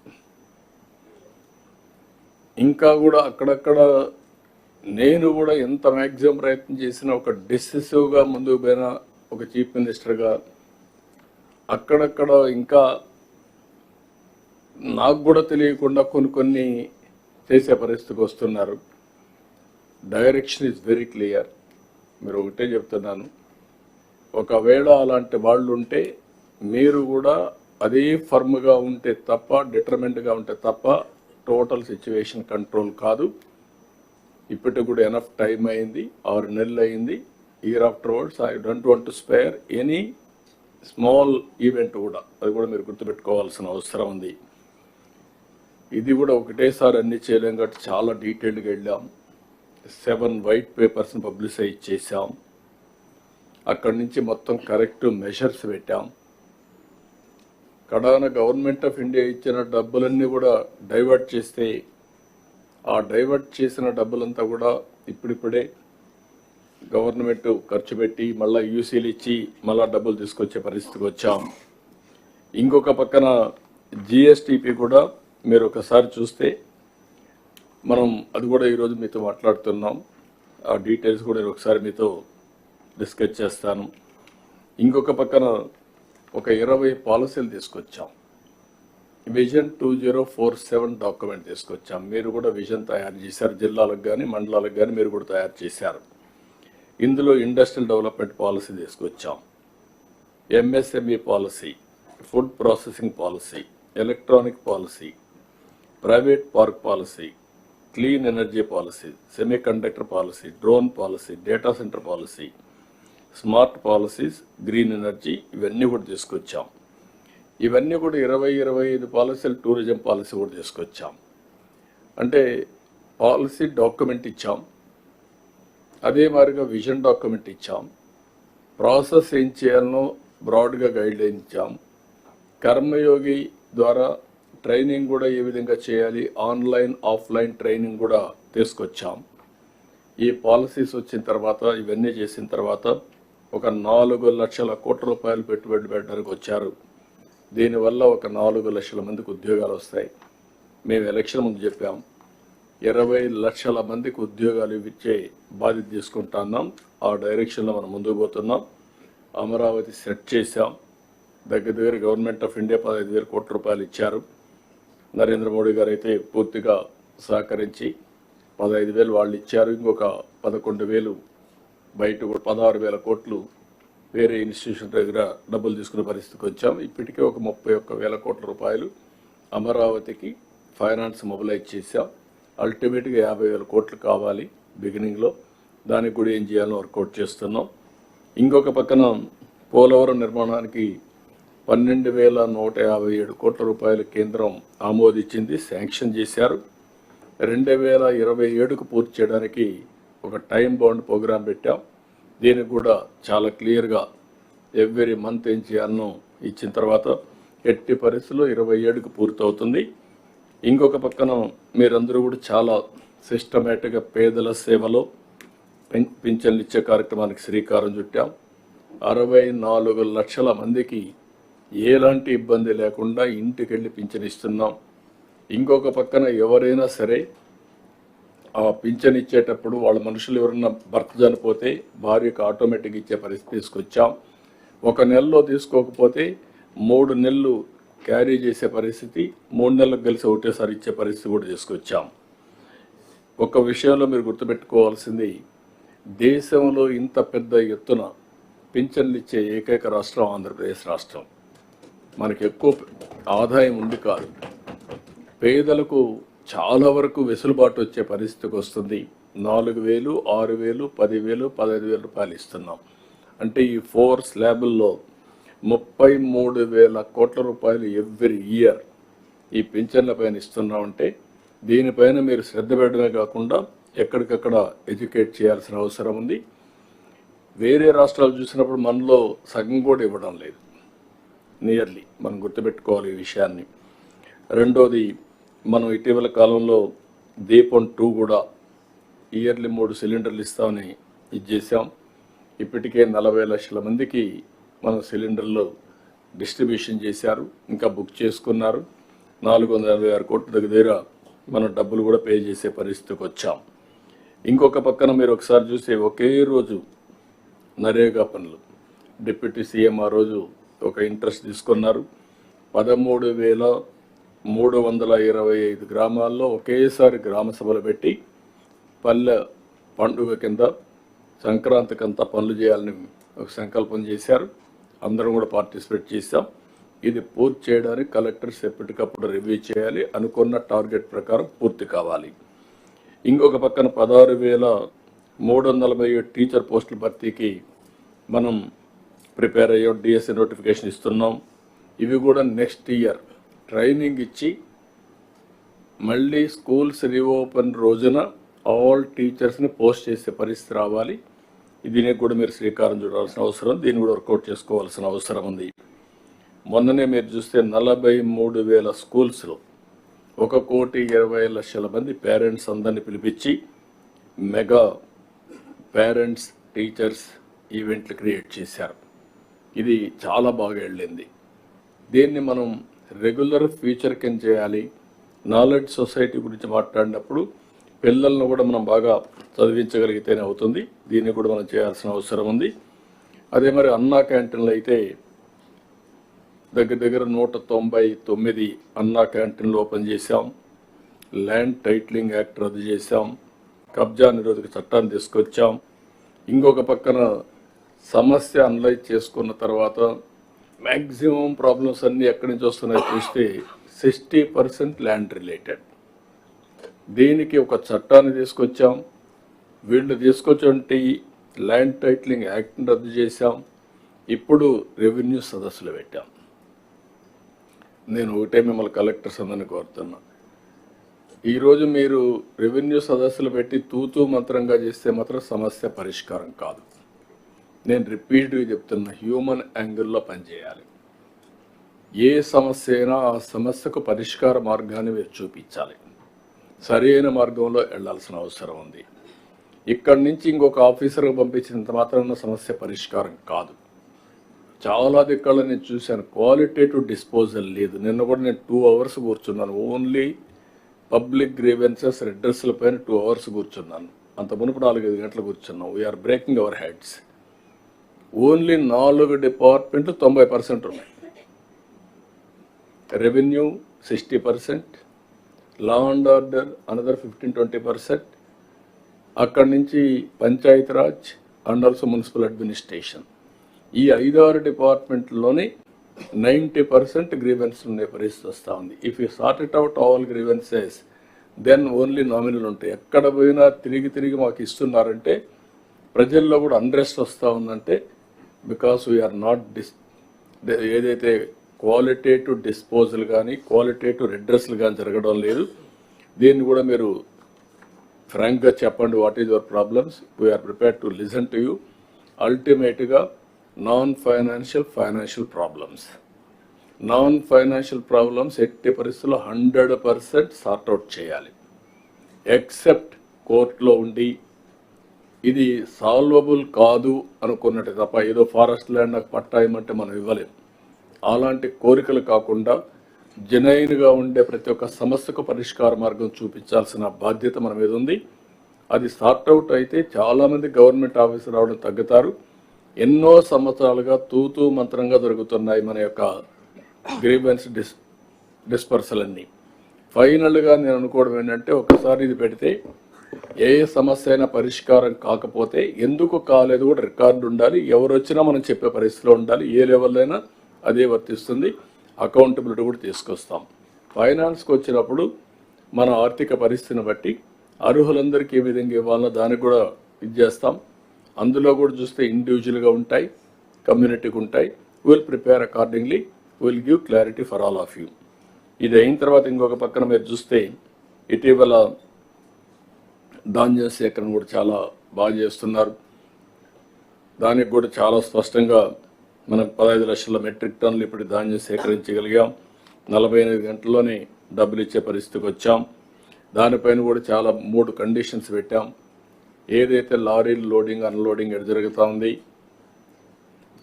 ఇంకా కూడా అక్కడక్కడ నేను కూడా ఎంత మ్యాక్సిమం ప్రయత్నం చేసినా ఒక డిసిసివ్గా ముందుకు పోయిన ఒక చీఫ్ మినిస్టర్గా అక్కడక్కడ ఇంకా నాకు కూడా తెలియకుండా కొన్ని చేసే పరిస్థితికి వస్తున్నారు. Direction is very clear. మీరు ఒకటే చెప్తున్నాను, ఒకవేళ అలాంటి వాళ్ళు ఉంటే మీరు కూడా అదే ఫర్మ్గా ఉంటే తప్ప, డిటర్మెంట్గా ఉంటే తప్ప టోటల్ సిచ్యువేషన్ కంట్రోల్ కాదు. ఇప్పటికి కూడా ఎనఫ్ టైం అయింది, 6 నెలలు అయింది. Year after words I don't want to spare any small event కూడా, అది కూడా మీరు గుర్తుపెట్టుకోవాల్సిన అవసరం ఉంది. ఇది కూడా ఒకటేసారి అన్ని చేయలేం కాబట్టి చాలా డీటెయిల్డ్గా వెళ్ళాం. 7 వైట్ పేపర్స్ని పబ్లిసైజ్ చేశాం. అక్కడి నుంచి మొత్తం కరెక్ట్ మెషర్స్ పెట్టాం. కడాన గవర్నమెంట్ ఆఫ్ ఇండియా ఇచ్చిన డబ్బులన్నీ కూడా డైవర్ట్ చేస్తే ఆ డైవర్ట్ చేసిన డబ్బులంతా కూడా ఇప్పుడిప్పుడే గవర్నమెంట్ ఖర్చు పెట్టి మళ్ళీ యూసీలు ఇచ్చి మళ్ళా డబ్బులు తీసుకొచ్చే పరిస్థితికి వచ్చాం. ఇంకొక పక్కన జిఎస్టిపి కూడా మీరు ఒకసారి చూస్తే మనం అది కూడా ఈరోజు మీతో మాట్లాడుతున్నాం. ఆ డీటెయిల్స్ కూడా ఒకసారి మీతో డిస్కస్ చేస్తాను. ఇంకొక పక్కన ఒక 20 పాలసీలు తీసుకొచ్చాం. విజన్ 2047 డాక్యుమెంట్ తీసుకొచ్చాం. మీరు కూడా విజన్ తయారు చేశారు, జిల్లాలకు కానీ మండలాలకు కానీ మీరు కూడా తయారు చేశారు. ఇందులో ఇండస్ట్రియల్ డెవలప్మెంట్ పాలసీ తీసుకొచ్చాం, MSME policy, food processing policy, electronic policy, private park policy, clean energy policy, semi conductor policy, drone policy, data centre policy, smart policies, green energy, ఇవన్నీ కూడా తీసుకొచ్చాం. ఇవన్నీ కూడా 20-25 పాలసీలు, టూరిజం పాలసీ కూడా తీసుకొచ్చాం. అంటే పాలసీ డాక్యుమెంట్ ఇచ్చాం, అదే మాదిరిగా విజన్ డాక్యుమెంట్ ఇచ్చాం, ప్రాసెస్ ఏం చేయాలనో బ్రాడ్గా గైడ్ లైన్ ఇచ్చాం, కర్మయోగి ద్వారా ట్రైనింగ్ కూడా ఏ విధంగా చేయాలి, ఆన్లైన్ ఆఫ్లైన్ ట్రైనింగ్ కూడా తీసుకొచ్చాం. ఈ పాలసీస్ వచ్చిన తర్వాత, ఇవన్నీ చేసిన తర్వాత ఒక 4 లక్షల కోట్ల రూపాయలు పెట్టుబడి పెట్టడానికి వచ్చారు. దీనివల్ల ఒక 4 లక్షల మందికి ఉద్యోగాలు వస్తాయి. మేము ఎలక్షన్ ముందు చెప్పాం 20 లక్షల మందికి ఉద్యోగాలు ఇచ్చే బాధ్యత తీసుకుంటున్నాం. ఆ డైరెక్షన్లో మనం ముందుకు పోతున్నాం. అమరావతి సెట్ చేశాం. దగ్గర గవర్నమెంట్ ఆఫ్ ఇండియా 15,000 కోట్ల రూపాయలు ఇచ్చారు. నరేంద్ర మోడీ గారు అయితే పూర్తిగా సహకరించి 15,000 వాళ్ళు ఇచ్చారు. ఇంకొక 11,000 బయట కూడా 16,000 కోట్లు వేరే ఇన్స్టిట్యూషన్ దగ్గర డబ్బులు తీసుకునే పరిస్థితికి వచ్చాం. ఇప్పటికే ఒక 31,000 కోట్ల రూపాయలు అమరావతికి ఫైనాన్స్ మొబిలైజ్ చేశాం. అల్టిమేట్గా 50,000 కోట్లు కావాలి బిగినింగ్లో. దానికి కూడా ఏం చేయాలో వర్కౌట్ చేస్తున్నాం. ఇంకొక పక్కన పోలవరం నిర్మాణానికి 12,157 కోట్ల రూపాయలు కేంద్రం ఆమోదించింది, శాంక్షన్ చేశారు. 2027కు పూర్తి చేయడానికి ఒక టైం బౌండ్ ప్రోగ్రాం పెట్టాం. దీనికి కూడా చాలా క్లియర్గా ఎవ్రీ మంత్ ఏం చేయాలనో ఇచ్చిన తర్వాత ఎట్టి పరిస్థితుల్లో 27కు పూర్తవుతుంది. ఇంకొక పక్కన మీరందరూ కూడా చాలా సిస్టమేటిక్గా పేదల సేవలో పింఛన్లు ఇచ్చే కార్యక్రమానికి శ్రీకారం చుట్టాం. 64 లక్షల మందికి ఎలాంటి ఇబ్బంది లేకుండా ఇంటికి వెళ్ళి పింఛన్ ఇస్తున్నాం. ఇంకొక పక్కన ఎవరైనా సరే ఆ పింఛన్ ఇచ్చేటప్పుడు వాళ్ళ మనుషులు ఎవరన్నా భర్త చనిపోతే భార్యకు ఆటోమేటిక్ ఇచ్చే పరిస్థితి తీసుకొచ్చాం. ఒక నెలలో తీసుకోకపోతే 3 నెలలు క్యారీ చేసే పరిస్థితి, 3 నెలలకు కలిసి ఒకటేసారి ఇచ్చే పరిస్థితి కూడా తీసుకొచ్చాం. ఒక విషయంలో మీరు గుర్తుపెట్టుకోవాల్సింది, దేశంలో ఇంత పెద్ద ఎత్తున పింఛన్లు ఇచ్చే ఏకైక రాష్ట్రం ఆంధ్రప్రదేశ్ రాష్ట్రం. మనకి ఎక్కువ ఆదాయం ఉంది కాదు, పేదలకు చాలా వరకు వెసులుబాటు వచ్చే పరిస్థితికి వస్తుంది. 4,000, 6,000, 10,000, 15,000 రూపాయలు ఇస్తున్నాం. అంటే ఈ 4 స్లాబుల్లో 33,000 కోట్ల రూపాయలు ఎవ్రీ ఇయర్ ఈ పింఛన్ల పైన ఇస్తున్నామంటే దీనిపైన మీరు శ్రద్ధ పెట్టడమే కాకుండా ఎక్కడికక్కడ ఎడ్యుకేట్ చేయాల్సిన అవసరం ఉంది. వేరే రాష్ట్రాలు చూసినప్పుడు మనలో సగం కూడా ఇవ్వడం లేదు, నియర్లీ. మనం గుర్తుపెట్టుకోవాలి ఈ విషయాన్ని. రెండోది, మనం ఇటీవల కాలంలో దీపం 2 కూడా ఇయర్లీ 3 సిలిండర్లు ఇస్తామని ఇచ్చేసాం. ఇప్పటికే 40 లక్షల మందికి మనం సిలిండర్లు డిస్ట్రిబ్యూషన్ చేశారు, ఇంకా బుక్ చేసుకున్నారు. 486 కోట్ల దగ్గర మనం డబ్బులు కూడా పే చేసే పరిస్థితికి వచ్చాం. ఇంకొక పక్కన మీరు ఒకసారి చూస్తే ఒకే రోజు నరేగా పనులు డిప్యూటీ సీఎం ఆ రోజు ఒక ఇంట్రెస్ట్ తీసుకున్నారు. 13,325 గ్రామాల్లో ఒకేసారి గ్రామ సభలు పెట్టి పల్లె పండుగ కింద సంక్రాంతికంతా పనులు చేయాలని ఒక సంకల్పం చేశారు. అందరం కూడా పార్టిసిపేట్ చేశాం. ఇది పూర్తి చేయడానికి కలెక్టర్స్ ఎప్పటికప్పుడు రివ్యూ చేయాలి, అనుకున్న టార్గెట్ ప్రకారం పూర్తి కావాలి. ఇంకొక పక్కన 16,347 టీచర్ పోస్టుల భర్తీకి మనం ప్రిపేర్ అయ్యాం, డిఎస్సి నోటిఫికేషన్ ఇస్తున్నాం. ఇవి కూడా నెక్స్ట్ ఇయర్ ట్రైనింగ్ ఇచ్చి మళ్ళీ స్కూల్స్ రీఓపెన్ రోజున ఆల్ టీచర్స్ని పోస్ట్ చేసే పరిస్థితి రావాలి. దీనికి కూడా మీరు శ్రీకారం చుట్టాల్సిన అవసరం, దీన్ని కూడా వర్కౌట్ చేసుకోవాల్సిన అవసరం ఉంది. మొన్ననే మీరు చూస్తే 43,000 స్కూల్స్లో 1,20,00,000 మంది పేరెంట్స్ అందరినీ పిలిపించి మెగా పేరెంట్స్ టీచర్స్ ఈవెంట్లు క్రియేట్ చేశారు. ఇది చాలా బాగా వెళ్ళింది. దీన్ని మనం రెగ్యులర్ ఫ్యూచర్ కింద చేయాలి. నాలెడ్జ్ సొసైటీ గురించి మాట్లాడినప్పుడు పిల్లలను కూడా మనం బాగా చదివించగలిగితేనే అవుతుంది. దీన్ని కూడా మనం చేయాల్సిన అవసరం ఉంది. అదే మరి అన్నా క్యాంటీన్లు అయితే దగ్గర 199 అన్నా క్యాంటీన్లు ఓపెన్ చేశాం. ల్యాండ్ టైటిలింగ్ యాక్ట్ రద్దు చేశాం. కబ్జా నిరోధక చట్టాన్ని తీసుకొచ్చాం. ఇంకొక పక్కన సమస్య అనలైజ్ చేసుకున్న తర్వాత మ్యాక్సిమం ప్రాబ్లమ్స్ అన్నీ ఎక్కడి నుంచి వస్తున్నాయో చూస్తే 60% ల్యాండ్ రిలేటెడ్. దీనికి ఒక చట్టాన్ని తీసుకొచ్చాం. వీళ్ళు తీసుకొచ్చి ల్యాండ్ టైటిలింగ్ యాక్ట్ని రద్దు చేశాం. ఇప్పుడు రెవెన్యూ సదస్సులు పెట్టాం. నేను ఒకటే మిమ్మల్ని కలెక్టర్స్ అందరినీ కోరుతున్నా, ఈరోజు మీరు రెవెన్యూ సదస్సులు పెట్టి తూతూ మంత్రంగా చేస్తే మాత్రం సమస్య పరిష్కారం కాదు. నేను రిపీట్గా చెప్తున్నా, హ్యూమన్ యాంగిల్లో పనిచేయాలి. ఏ సమస్య అయినా ఆ సమస్యకు పరిష్కార మార్గాన్ని మీరు చూపించాలి. సరైన మార్గంలో వెళ్లాల్సిన అవసరం ఉంది. ఇక్కడి నుంచి ఇంకొక ఆఫీసర్కి పంపించినంత మాత్రాన సమస్య పరిష్కారం కాదు. చాలా దిక్కల్లో నేను చూశాను, క్వాలిటేటివ్ డిస్పోజల్ లేదు. నిన్న కూడా నేను 2 అవర్స్ కూర్చున్నాను. ఓన్లీ పబ్లిక్ గ్రీవెన్సెస్ రెడ్రెస్ల పైన 2 అవర్స్ కూర్చున్నాను. అంత మునుపు 4-5 గంటలు కూర్చున్నాం. We're breaking our heads. Only 4 డిపార్ట్మెంట్లు 90% ఉన్నాయి. Revenue 60%, law and order another 15-20%. అక్కడి నుంచి Panchayati Raj and also municipal administration. ఈ 5-6 డిపార్ట్మెంట్లోనే 90% గ్రీవెన్స్ ఉండే పరిస్థితి వస్తూ ఉంది. If you sort it out all grievances, then only nominal ఉంటాయి. ఎక్కడ పోయినా తిరిగి మాకు ఇస్తున్నారంటే ప్రజల్లో కూడా అన్రెస్ట్ వస్తూ ఉందంటే బికాస్ వీఆర్ నాట్ ఏదైతే క్వాలిటేటివ్ డిస్పోజల్ కానీ క్వాలిటేటివ్ రిడ్రెస్లు కానీ జరగడం లేదు. దీన్ని కూడా మీరు ఫ్రాంక్గా చెప్పండి, what is your problems, we're prepared to listen to you. అల్టిమేట్గా ఫైనాన్షియల్ ప్రాబ్లమ్స్ ఎట్టి పరిస్థితుల్లో 100% సార్ట్అవుట్ చేయాలి. ఎక్సెప్ట్ కోర్టులో ఉండి ఇది సాల్వబుల్ కాదు అనుకున్నట్టు తప్ప ఏదో ఫారెస్ట్ ల్యాండ్ నాకు పట్టా ఇవ్వమంటే మనం ఇవ్వలేము. అలాంటి కోరికలు కాకుండా జెన్యూన్గా ఉండే ప్రతి ఒక్క సమస్యకు పరిష్కార మార్గం చూపించాల్సిన బాధ్యత మన మీద ఉంది. అది సార్ట్అవుట్ అయితే చాలామంది గవర్నమెంట్ ఆఫీసర్ రావడం తగ్గుతారు. ఎన్నో సంవత్సరాలుగా తూతూ మంత్రంగా జరుగుతున్నాయి మన యొక్క గ్రీవెన్స్ డిస్పర్సల్ అన్నీ. ఫైనల్గా నేను అనుకోవడం ఏంటంటే, ఒకసారి ఇది పెడితే ఏ సమస్య అయినా పరిష్కారం కాకపోతే ఎందుకు కాలేదు కూడా రికార్డు ఉండాలి. ఎవరు వచ్చినా మనం చెప్పే పరిస్థితిలో ఉండాలి. ఏ లెవెల్ అయినా అదే వర్తిస్తుంది. అకౌంటబిలిటీ కూడా తీసుకొస్తాం. ఫైనాన్స్కి వచ్చినప్పుడు మన ఆర్థిక పరిస్థితిని బట్టి అర్హులందరికీ ఏ విధంగా ఇవ్వాలన్నా దానికి కూడా ఇది చేస్తాం. అందులో కూడా చూస్తే ఇండివిజువల్గా ఉంటాయి, కమ్యూనిటీకి ఉంటాయి. Will prepare accordingly, will give clarity for all of you. ఇది అయిన తర్వాత ఇంకొక పక్కన మీరు చూస్తే ఇటీవల ధాన్య సేకరణ కూడా చాలా బాగా చేస్తున్నారు. దానికి కూడా చాలా స్పష్టంగా మనం 15 లక్షల మెట్రిక్ టన్నులు ఇప్పుడు ధాన్యం సేకరించగలిగాం. 48 గంటల్లోనే డబ్బులు ఇచ్చే పరిస్థితికి వచ్చాం. దానిపైన కూడా చాలా 3 కండిషన్స్ పెట్టాం. ఏదైతే లారీలు లోడింగ్ అన్లోడింగ్ ఎడ జరుగుతూ ఉంది,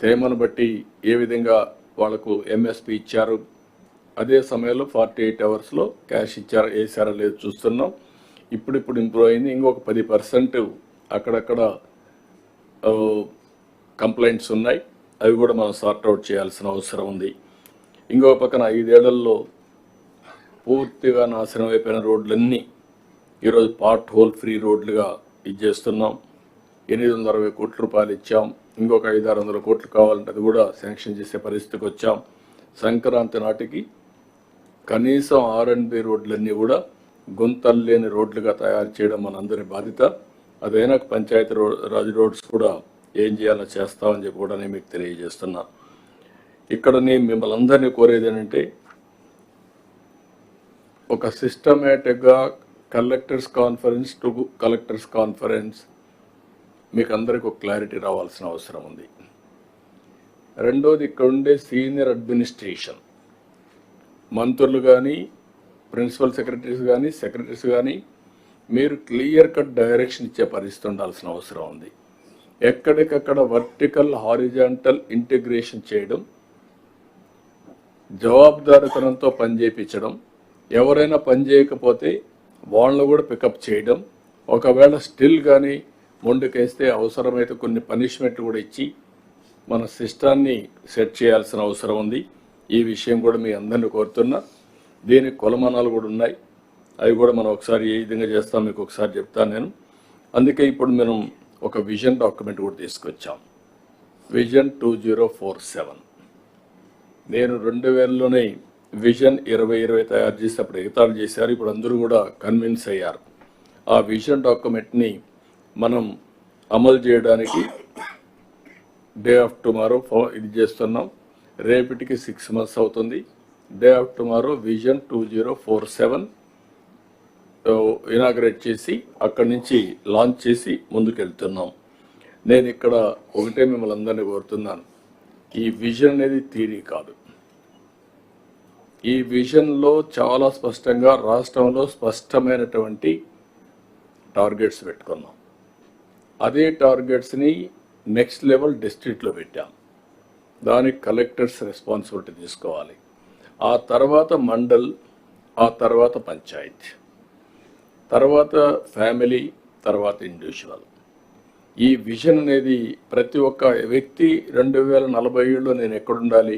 తేమను బట్టి ఏ విధంగా వాళ్లకు ఎంఎస్పి ఇచ్చారు, అదే సమయంలో 48 అవర్స్లో క్యాష్ వేసారా లేదు చూస్తున్నాం. ఇప్పుడు ఇంప్రూవ్ అయింది. ఇంకొక 10% అక్కడక్కడ కంప్లైంట్స్ ఉన్నాయి. అవి కూడా మనం సార్ట్అవుట్ చేయాల్సిన అవసరం ఉంది. ఇంకొక పక్కన 5 ఏళ్లలో పూర్తిగా నాశనం అయిపోయిన రోడ్లన్నీ ఈరోజు పార్ట్ హోల్ ఫ్రీ రోడ్లుగా ఇచ్చేస్తున్నాం. 860 కోట్ల రూపాయలు ఇచ్చాం. ఇంకొక 500-600 కోట్లు కావాలంటే అది కూడా శాంక్షన్ చేసే పరిస్థితికి వచ్చాం. సంక్రాంతి నాటికి కనీసం R&B రోడ్లన్నీ కూడా గుంతలు లేని రోడ్లుగా తయారు చేయడం మనందరి బాధ్యత. అదైనా పంచాయతీ రాజ్ రోడ్స్ కూడా ఏం చేయాలో చేస్తామని చెప్పి కూడా నేను మీకు తెలియజేస్తున్నా. ఇక్కడ నేను మిమ్మల్ని అందరినీ కోరేది ఏంటంటే, ఒక సిస్టమేటిక్గా కలెక్టర్స్ కాన్ఫరెన్స్ మీకు అందరికీ ఒక క్లారిటీ రావాల్సిన అవసరం ఉంది. రెండోది, ఇక్కడ ఉండే సీనియర్ అడ్మినిస్ట్రేషన్ మంత్రులు కానీ, ప్రిన్సిపల్ సెక్రటరీస్ కానీ మీరు క్లియర్ కట్ డైరెక్షన్ ఇచ్చే పరిస్థితి ఉండాల్సిన అవసరం ఉంది. ఎక్కడికక్కడ వర్టికల్ హారిజాంటల్ ఇంటిగ్రేషన్ చేయడం, జవాబుదారితనంతో పనిచేయించడం, ఎవరైనా పని చేయకపోతే వాళ్ళను కూడా పికప్ చేయడం, ఒకవేళ స్టిల్ కానీ మొండికేస్తే అవసరమైతే కొన్ని పనిష్మెంట్లు కూడా ఇచ్చి మన సిస్టాన్ని సెట్ చేయాల్సిన అవసరం ఉంది. ఈ విషయం కూడా మీ అందరినీ కోరుతున్నా. దీనికి కొలమానాలు కూడా ఉన్నాయి. అవి కూడా మనం ఒకసారి ఏ విధంగా చేస్తాం మీకు ఒకసారి చెప్తాను నేను. అందుకే ఇప్పుడు మనం ఒక విజన్ డాక్యుమెంట్ కూడా తీసుకొచ్చాం, విజన్ 2047. నేను 2000లోనే విజన్ 2020 తయారు చేసేటప్పుడు ఎగతాళి చేశారు. ఇప్పుడు అందరూ కూడా కన్విన్స్ అయ్యారు. ఆ విజన్ డాక్యుమెంట్ని మనం అమలు చేయడానికి డే ఆఫ్ టుమారో ఇది చేస్తున్నాం. రేపటికి 6 months అవుతుంది. Day of tomorrow vision 2047 inaugurate చేసి అక్కడి నుంచి లాంచ్ చేసి ముందుకెళ్తున్నాం. నేను ఇక్కడ ఒకటే మిమ్మల్ని అందరినీ కోరుతున్నాను, ఈ విజన్ అనేది థియరీ కాదు. ఈ విజన్లో చాలా స్పష్టంగా రాష్ట్రంలో స్పష్టమైనటువంటి టార్గెట్స్ పెట్టుకున్నాం. అదే టార్గెట్స్ని నెక్స్ట్ లెవెల్ డిస్ట్రిక్ట్లో పెట్టాం. దానికి కలెక్టర్స్ రెస్పాన్సిబిలిటీ తీసుకోవాలి. ఆ తర్వాత మండల్, ఆ తర్వాత పంచాయత్, తర్వాత ఫ్యామిలీ, తర్వాత ఇండివిజువల్. ఈ విజన్ అనేది ప్రతి ఒక్క వ్యక్తి 2047లో నేను ఎక్కడుండాలి,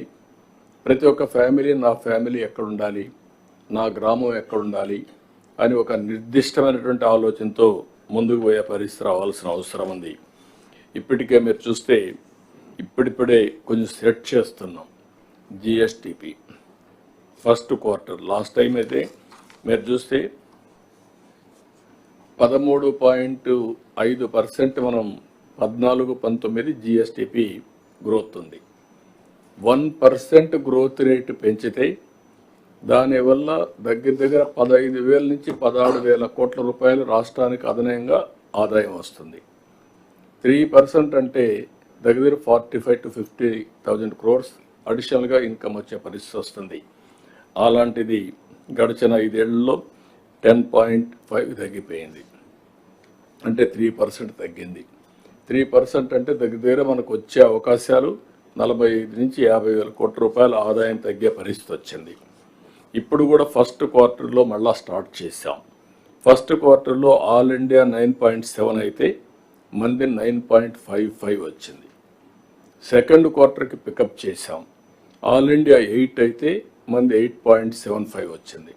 ప్రతి ఒక్క ఫ్యామిలీ నా ఫ్యామిలీ ఎక్కడుండాలి, నా గ్రామం ఎక్కడుండాలి అని ఒక నిర్దిష్టమైనటువంటి ఆలోచనతో ముందుకు పోయే పరిస్థితి రావాల్సిన అవసరం ఉంది. ఇప్పటికే మీరు చూస్తే ఇప్పుడిప్పుడే కొంచెం సెట్ చేస్తున్నాం. GSTP first quarter last time అయితే మీరు చూస్తే 13.5% మనం 14-19 జిఎస్టిపి గ్రోత్ ఉంది. 1% గ్రోత్ రేటు పెంచితే దానివల్ల దగ్గర 15,000 నుంచి 16,000 కోట్ల రూపాయలు రాష్ట్రానికి అదనంగా ఆదాయం వస్తుంది. 3% అంటే దగ్గర 45 to 50,000 crores అడిషనల్గా ఇన్కమ్ వచ్చే పరిస్థితి వస్తుంది. అలాంటిది గడిచిన 5 ఏళ్లలో 10.5 తగ్గిపోయింది, అంటే 3% తగ్గింది. 3% అంటే దగ్గర మనకు వచ్చే అవకాశాలు 45 నుంచి 50,000 కోట్ల రూపాయల ఆదాయం తగ్గే పరిస్థితి వచ్చింది. ఇప్పుడు కూడా ఫస్ట్ క్వార్టర్లో మళ్ళా స్టార్ట్ చేశాం. ఫస్ట్ క్వార్టర్లో ఆల్ ఇండియా 9.7 అయితే మంది 9.55 వచ్చింది. సెకండ్ క్వార్టర్కి పికప్ చేశాం. ఆల్ ఇండియా 8 అయితే మంది 8.75 వచ్చింది.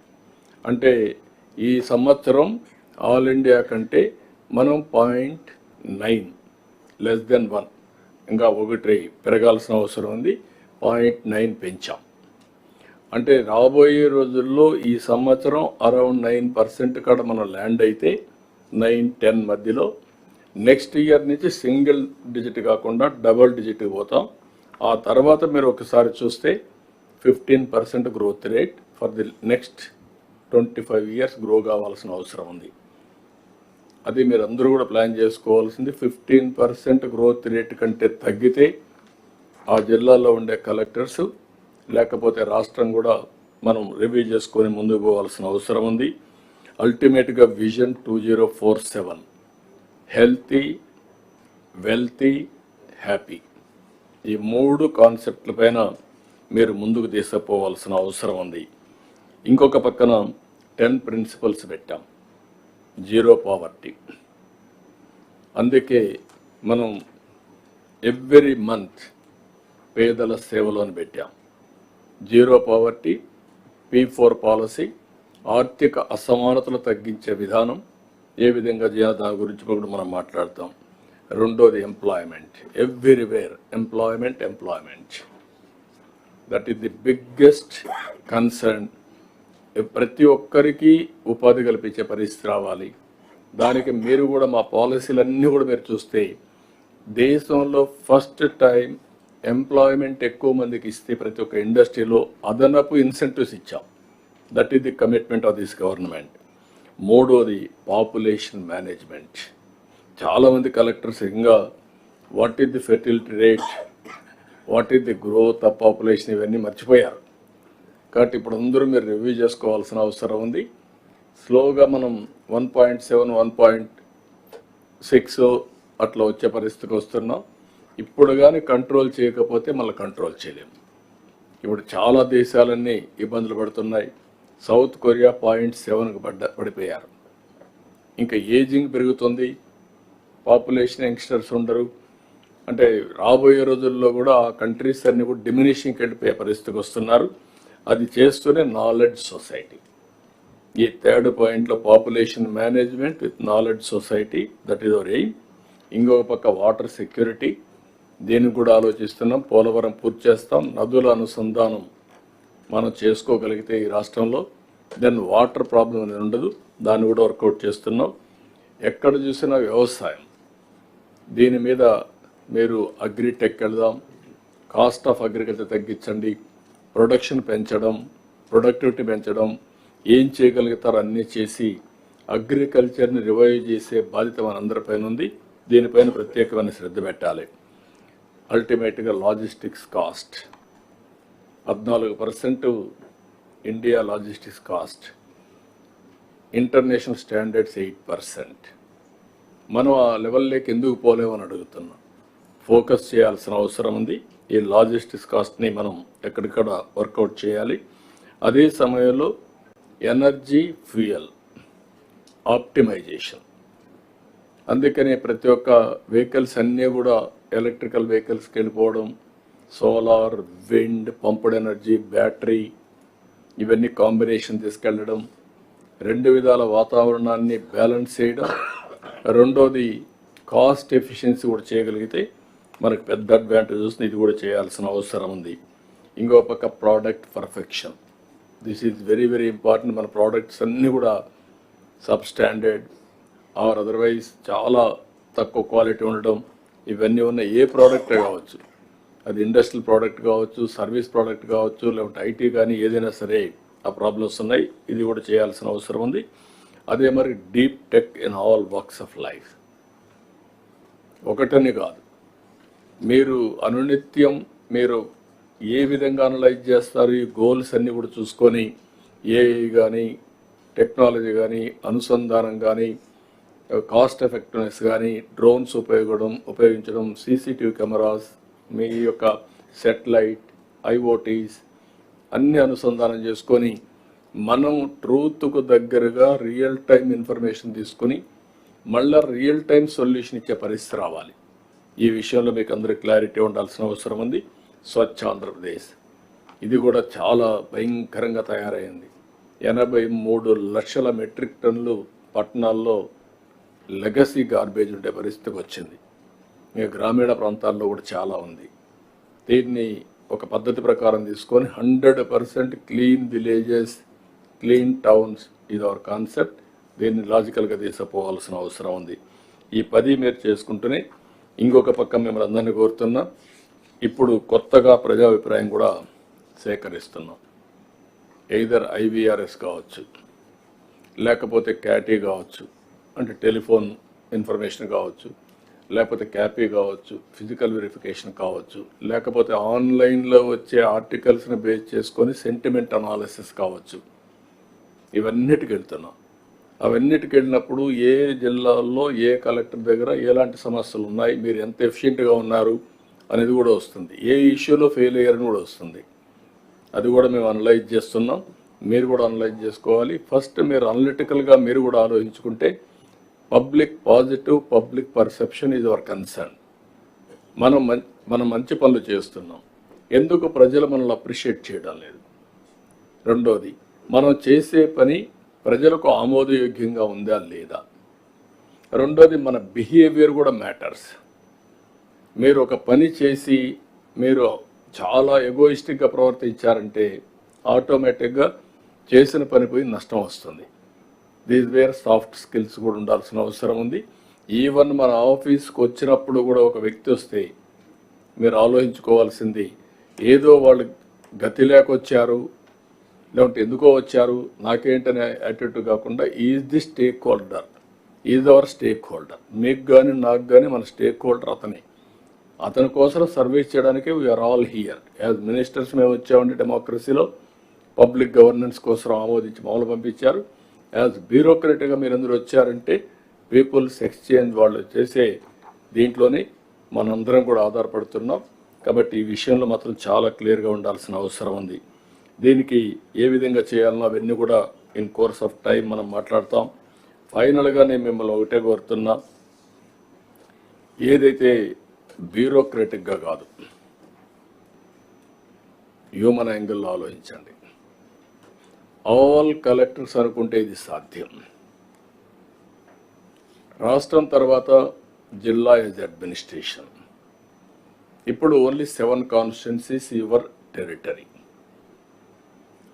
అంటే ఈ సంవత్సరం ఆల్ ఇండియా కంటే మనం 0.9 లెస్ దెన్ 1 ఇంకా 1 పెరగాల్సిన అవసరం ఉంది. 0.9 పెంచాం. అంటే రాబోయే రోజుల్లో ఈ సంవత్సరం అరౌండ్ 9% కాడ మనం ల్యాండ్ అయితే 9-10 మధ్యలో, నెక్స్ట్ ఇయర్ నుంచి సింగిల్ డిజిట్ కాకుండా డబుల్ డిజిట్ పోతాం. ఆ తర్వాత మీరు ఒకసారి చూస్తే 15% growth rate for the next 25 years grow కావాల్సిన అవసరం ఉంది. అది మీరు అందరూ కూడా ప్లాన్ చేసుకోవాల్సింది. 15% గ్రోత్ రేట్ కంటే తగ్గితే ఆ జిల్లాలో ఉండే కలెక్టర్స్ లేకపోతే రాష్ట్రం కూడా మనం రివ్యూ చేసుకొని ముందుకు పోవాల్సిన అవసరం ఉంది. అల్టిమేట్గా విజన్ 2047 హెల్తీ, వెల్తీ, హ్యాపీ, ఈ 3 కాన్సెప్ట్ల పైన మీరు ముందుకు తీసుకుపోవాల్సిన అవసరం ఉంది. ఇంకొక పక్కన 10 ప్రిన్సిపల్స్ పెట్టాం. Zero poverty. అందుకే మనం ఎవ్రీ మంత్ పేదల సేవలోని పెట్టాం. జీరో పావర్టీ, P4 పాలసీ, ఆర్థిక అసమానతలు తగ్గించే విధానం ఏ విధంగా చేయాలి దాని గురించి కూడా మనం మాట్లాడతాం. రెండోది employment, everywhere employment. That is the biggest concern. ప్రతి ఒక్కరికి ఉపాధి కల్పించే పరిస్థితి రావాలి. దానికి మీరు కూడా మా పాలసీలన్నీ కూడా మీరు చూస్తే దేశంలో ఫస్ట్ టైం ఎంప్లాయ్మెంట్ ఎక్కువ మందికి ఇస్తే ప్రతి ఒక్క ఇండస్ట్రీలో అదనపు ఇన్సెంటివ్స్ ఇచ్చాం. That is the commitment of this government. మూడోది పాపులేషన్ మేనేజ్మెంట్. చాలామంది కలెక్టర్స్ ఇంకా what is the fertility rate, what is the growth of population ఇవన్నీ మర్చిపోయారు. కాబట్టి ఇప్పుడు అందరూ మీరు రివ్యూ చేసుకోవాల్సిన అవసరం ఉంది. స్లోగా మనం 1.7, 1.6 అట్లా వచ్చే పరిస్థితికి వస్తున్నాం. ఇప్పుడు కానీ కంట్రోల్ చేయకపోతే మళ్ళీ కంట్రోల్ చేయలేము. ఇప్పుడు చాలా దేశాలన్నీ ఇబ్బందులు పడుతున్నాయి. సౌత్ కొరియా 0.7కు పడిపోయారు. ఇంకా ఏజింగ్ పెరుగుతుంది, పాపులేషన్ యంగ్స్టర్స్ ఉండరు. అంటే రాబోయే రోజుల్లో కూడా ఆ కంట్రీస్ అన్ని కూడా డిమినిషింగ్కి వెళ్ళిపోయే పరిస్థితికి వస్తున్నారు. అది చేస్తూనే నాలెడ్జ్ సొసైటీ. ఈ 3rd పాయింట్లో population management with knowledge society, that is our aim. ఇంకొక పక్క వాటర్ సెక్యూరిటీ, దీనికి కూడా ఆలోచిస్తున్నాం. పోలవరం పూర్తి చేస్తాం. నదుల అనుసంధానం మనం చేసుకోగలిగితే ఈ రాష్ట్రంలో దెన్ వాటర్ ప్రాబ్లం అనేది ఉండదు. దాన్ని కూడా వర్కౌట్ చేస్తున్నాం. ఎక్కడ చూసినా వ్యవసాయం, దీని మీద మీరు అగ్రిటెక్ వెళ్దాం. కాస్ట్ ఆఫ్ అగ్రికల్చర్ తగ్గించండి, ప్రొడక్షన్ పెంచడం, ప్రొడక్టివిటీ పెంచడం, ఏం చేయగలుగుతారో అన్నీ చేసి అగ్రికల్చర్ని రివైవ్ చేసే బాధ్యత మనందరిపైన ఉంది. దీనిపైన ప్రత్యేకమైన శ్రద్ధ పెట్టాలి. అల్టిమేట్గా logistics cost 14% India logistics cost, international standards 8%. మనం ఆ లెవెల్లోకి ఎందుకు పోలేమని అడుగుతున్నాం. ఫోకస్ చేయాల్సిన అవసరం ఉంది. ఈ లాజిస్టిక్స్ కాస్ట్ని మనం ఎక్కడిక్కడ వర్కౌట్ చేయాలి. అదే సమయంలో ఎనర్జీ ఫ్యూయల్ ఆప్టిమైజేషన్. అందుకనే ప్రతి ఒక్క వెహికల్స్ అన్నీ కూడా ఎలక్ట్రికల్ వెహికల్స్కి వెళ్ళిపోవడం, solar, wind, pumped energy, battery, ఇవన్నీ కాంబినేషన్ తీసుకెళ్ళడం, 2 విధాల వాతావరణాన్ని బ్యాలెన్స్ చేయడం. రెండోది కాస్ట్ ఎఫిషియన్సీ కూడా చేయగలిగితే మనకు పెద్ద అడ్వాంటేజ్ వస్తుంది. ఇది కూడా చేయాల్సిన అవసరం ఉంది. ఇంకో పక్క product perfection. This is very very important. మన ప్రోడక్ట్స్ అన్నీ కూడా సబ్ స్టాండర్డ్ ఆర్ అదర్వైజ్ చాలా తక్కువ క్వాలిటీ ఉండడం, ఇవన్నీ ఉన్న ఏ ప్రోడక్టే కావచ్చు, అది ఇండస్ట్రియల్ ప్రోడక్ట్ కావచ్చు, సర్వీస్ ప్రోడక్ట్ కావచ్చు, లేకపోతే ఐటీ కానీ ఏదైనా సరే ఆ ప్రాబ్లమ్స్ ఉన్నాయి. ఇది కూడా చేయాల్సిన అవసరం ఉంది. అదే మరి deep tech in all walks of life. ఒకటని కాదు, మీరు అనునిత్యం మీరు ఏ విధంగా అనలైజ్ చేస్తారు, ఈ గోల్స్ అన్నీ కూడా చూసుకొని ఏఐ కానీ, టెక్నాలజీ కానీ, అనుసంధానం కానీ, కాస్ట్ ఎఫెక్టివ్నెస్ కానీ, డ్రోన్స్ ఉపయోగించడం, సీసీటీవీ కెమెరాస్, మీ యొక్క సెటిలైట్, ఐఓటీస్ అన్ని అనుసంధానం చేసుకొని మనం ట్రూత్కు దగ్గరగా రియల్ టైం ఇన్ఫర్మేషన్ తీసుకొని మళ్ళీ రియల్ టైం సొల్యూషన్ ఇచ్చే పరిస్థితి రావాలి. ఈ విషయంలో మీకు అందరికీ క్లారిటీ ఉండాల్సిన అవసరం ఉంది. స్వచ్ఛ ఆంధ్రప్రదేశ్ ఇది కూడా చాలా భయంకరంగా తయారైంది. 83 లక్షల మెట్రిక్ టన్నులు పట్టణాల్లో లెగసీ గార్బేజ్ ఉండే పరిస్థితికి వచ్చింది. ఇంకా గ్రామీణ ప్రాంతాల్లో కూడా చాలా ఉంది. దీన్ని ఒక పద్ధతి ప్రకారం తీసుకొని 100% క్లీన్ విలేజెస్, క్లీన్ టౌన్స్ ఇది అవర్ కాన్సెప్ట్. దీన్ని లాజికల్గా తీసుకుపోవాల్సిన అవసరం ఉంది. ఈ 10 మీరు చేసుకుంటూనే ఇంకొక పక్క మిమ్మల్ని అందరినీ కోరుతున్నా, ఇప్పుడు కొత్తగా ప్రజాభిప్రాయం కూడా సేకరిస్తున్నాం. ఎయిదర్ ఐవీఆర్ఎస్ కావచ్చు, లేకపోతే క్యాటీ కావచ్చు, అంటే టెలిఫోన్ ఇన్ఫర్మేషన్ కావచ్చు, లేకపోతే క్యాపీ కావచ్చు, ఫిజికల్ వెరిఫికేషన్ కావచ్చు, లేకపోతే ఆన్లైన్లో వచ్చే ఆర్టికల్స్ని బేస్ చేసుకొని సెంటిమెంట్ అనాలిసిస్ కావచ్చు. ఇవన్నిటికి వెళ్తున్నాం. అవన్నిటికి వెళ్ళినప్పుడు ఏ జిల్లాల్లో ఏ కలెక్టర్ దగ్గర ఎలాంటి సమస్యలు ఉన్నాయి, మీరు ఎంత ఎఫిషియెంట్గా ఉన్నారు అనేది కూడా వస్తుంది. ఏ ఇష్యూలో ఫెయిల్ అయ్యారని కూడా వస్తుంది. అది కూడా మేము అనలైజ్ చేస్తున్నాం. మీరు కూడా అనలైజ్ చేసుకోవాలి. ఫస్ట్ మీరు అనలిటికల్గా మీరు కూడా ఆలోచించుకుంటే public positive public perception is our concern. మనం మంచి పనులు చేస్తున్నాం, ఎందుకు ప్రజలు మనల్ని అప్రిషియేట్ చేయడం లేదు? రెండోది, మనం చేసే పని ప్రజలకు ఆమోదయోగ్యంగా ఉందా లేదా? రెండోది, మన బిహేవియర్ కూడా మ్యాటర్స్. మీరు ఒక పని చేసి మీరు చాలా ఎగోయిస్టిక్గా ప్రవర్తించారంటే ఆటోమేటిక్గా చేసిన పని పోయి నష్టం వస్తుంది. దీస్ వేర్ సాఫ్ట్ స్కిల్స్ కూడా ఉండాల్సిన అవసరం ఉంది. ఈవెన్ మన ఆఫీస్కి వచ్చినప్పుడు కూడా ఒక వ్యక్తి వస్తే మీరు ఆలోచించుకోవాల్సింది, ఏదో వాళ్ళు గతి లేకొచ్చారు, లేకుంటే ఎందుకో వచ్చారు, నాకేంటనే యాటిట్యూడ్ కాకుండా is the stake holder, is our stake holder. మీకు కానీ నాకు కానీ మన స్టేక్ హోల్డర్ అతనే. అతని కోసం సర్వీస్ చేయడానికి we're all here. As ministers మేము వచ్చామంటే డెమోక్రసీలో పబ్లిక్ గవర్నెన్స్ కోసం ఆమోదించి మమ్మల్ని పంపించారు. యాజ్ బ్యూరోక్రట్గా మీరు అందరూ వచ్చారంటే పీపుల్స్ ఎక్స్చేంజ్ వాళ్ళు చేసే దీంట్లోనే మనందరం కూడా ఆధారపడుతున్నాం. కాబట్టి ఈ విషయంలో మాత్రం చాలా క్లియర్గా ఉండాల్సిన అవసరం ఉంది. దీనికి ఏ విధంగా చేయాలనో అవన్నీ కూడా ఇన్ కోర్స్ ఆఫ్ టైం మనం మాట్లాడతాం. ఫైనల్గా నేను మిమ్మల్ని ఒకటే కోరుతున్నా, ఏదైతే బ్యూరోక్రటిక్గా కాదు, హ్యూమన్ యాంగిల్లో ఆలోచించండి. ఆల్ కలెక్టర్స్ అనుకుంటే ఇది సాధ్యం. రాష్ట్రం తర్వాత జిల్లా యాజ్ అడ్మినిస్ట్రేషన్. ఇప్పుడు ఓన్లీ 7 కాన్స్టిట్యున్సీస్ యువర్ టెరిటరీ.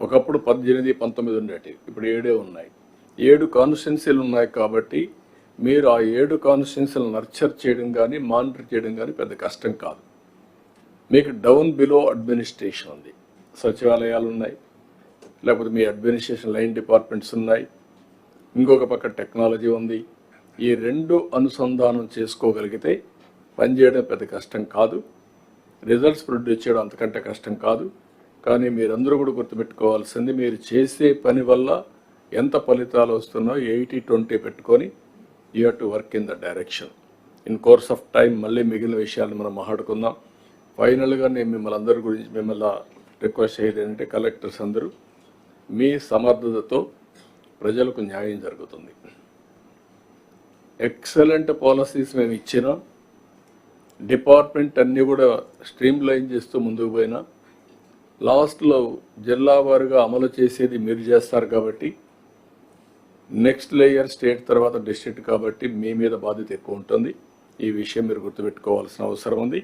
ఒకప్పుడు 18, 19 ఉండేవి, ఇప్పుడు 7 ఉన్నాయి. 7 కాన్స్టిట్యున్సీలు ఉన్నాయి కాబట్టి మీరు ఆ 7 కాన్స్టిట్యున్సీలు నర్చర్ చేయడం కానీ మానిటర్ చేయడం కానీ పెద్ద కష్టం కాదు. మీకు డౌన్ బిలో అడ్మినిస్ట్రేషన్ ఉంది, సచివాలయాలు ఉన్నాయి, లేకపోతే మీ అడ్మినిస్ట్రేషన్ లైన్ డిపార్ట్మెంట్స్ ఉన్నాయి, ఇంకొక పక్క టెక్నాలజీ ఉంది. ఈ 2 అనుసంధానం చేసుకోగలిగితే పనిచేయడం పెద్ద కష్టం కాదు, రిజల్ట్స్ ప్రొడ్యూస్ చేయడం అంతకంటే కష్టం కాదు. కానీ మీరందరూ కూడా గుర్తుపెట్టుకోవాల్సింది, మీరు చేసే పని వల్ల ఎంత ఫలితాలు వస్తున్నాయో 80-20 పెట్టుకొని you have to work in the direction. In course of time మళ్ళీ మిగిలిన విషయాలు మనం మాట్లాడుకుందాం. ఫైనల్గా నేను మిమ్మల్ని అందరి గురించి మిమ్మల్ని రిక్వెస్ట్ చేయలేదు ఏంటంటే, కలెక్టర్స్ అందరూ మీ సమర్థతతో ప్రజలకు న్యాయం జరుగుతుంది. ఎక్సలెంట్ పాలసీస్ మేము ఇచ్చినా, డిపార్ట్మెంట్ అన్నీ కూడా స్ట్రీమ్ లైన్ చేస్తూ ముందుకు పోయినా, లాస్ట్లో జిల్లా వారుగా అమలు చేసేది మీరు చేస్తారు కాబట్టి నెక్స్ట్ లేయర్ స్టేట్ తర్వాత డిస్ట్రిక్ట్ కాబట్టి మీ మీద బాధ్యత ఎక్కువ ఉంటుంది. ఈ విషయం మీరు గుర్తుపెట్టుకోవాల్సిన అవసరం ఉంది.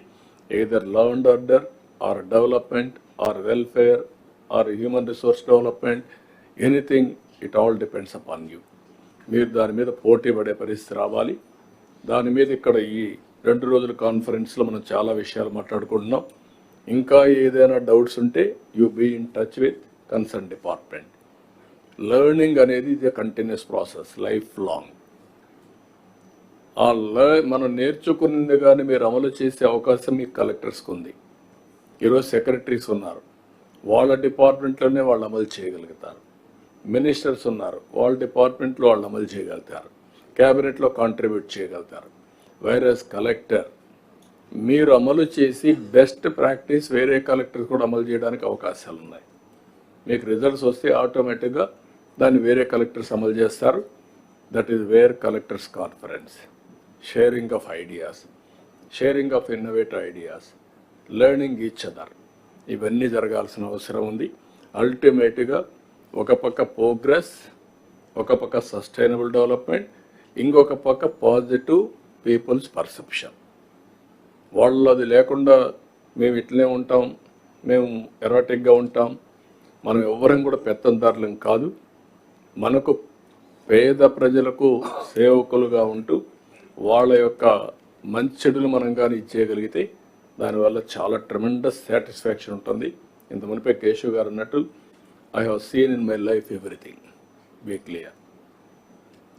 Either law and order or development or welfare or human resource development, anything, it all depends upon you. మీరు దాని మీద పోటీ పడే పరిస్థితి రావాలి. దాని మీద ఇక్కడ ఈ 2 రోజుల కాన్ఫరెన్స్లో మనం చాలా విషయాలు మాట్లాడుకుంటున్నాం. ఇంకా ఏదైనా డౌట్స్ ఉంటే you be in touch with concern department. Learning అనేది ఇది కంటిన్యూస్ ప్రాసెస్, లైఫ్ లాంగ్. మనం నేర్చుకున్నది కానీ మీరు అమలు చేసే అవకాశం మీ కలెక్టర్స్కి ఉంది. ఈరోజు సెక్రటరీస్ ఉన్నారు, వాళ్ళ డిపార్ట్మెంట్లోనే వాళ్ళు అమలు చేయగలుగుతారు. మినిస్టర్స్ ఉన్నారు, వాళ్ళ డిపార్ట్మెంట్లో వాళ్ళు అమలు చేయగలుగుతారు, క్యాబినెట్లో కాంట్రిబ్యూట్ చేయగలుగుతారు. వైరస్ కలెక్టర్ మీరు అమలు చేసి బెస్ట్ ప్రాక్టీస్ వేరే కలెక్టర్స్ కూడా అమలు చేయడానికి అవకాశాలు ఉన్నాయి. మీకు రిజల్ట్స్ వస్తే ఆటోమేటిక్గా దాన్ని వేరే కలెక్టర్స్ అమలు చేస్తారు. That is where collectors conference, sharing of ideas, sharing of innovative ideas, learning each other, ఇవన్నీ జరగాల్సిన అవసరం ఉంది. అల్టిమేట్గా ఒక పక్క ప్రోగ్రెస్, ఒక పక్క సస్టైనబుల్ డెవలప్మెంట్, ఇంకొక పక్క పాజిటివ్ పీపుల్స్ పర్సెప్షన్. వాళ్ళు అది లేకుండా మేము ఇట్లనే ఉంటాం, మేము ఎరాటిక్గా ఉంటాం, మనం ఎవరం కూడా పెత్తందారులం కాదు. మనకు పేద ప్రజలకు సేవకులుగా ఉంటూ వాళ్ళ యొక్క మంచి చెడులు మనం కానీ ఇచ్చేయగలిగితే దానివల్ల చాలా ట్రెమెండస్ సాటిస్ఫాక్షన్ ఉంటుంది. ఇంత మునిపే కేశవ్ గారు అన్నట్టు I have seen in my life everything, be clear.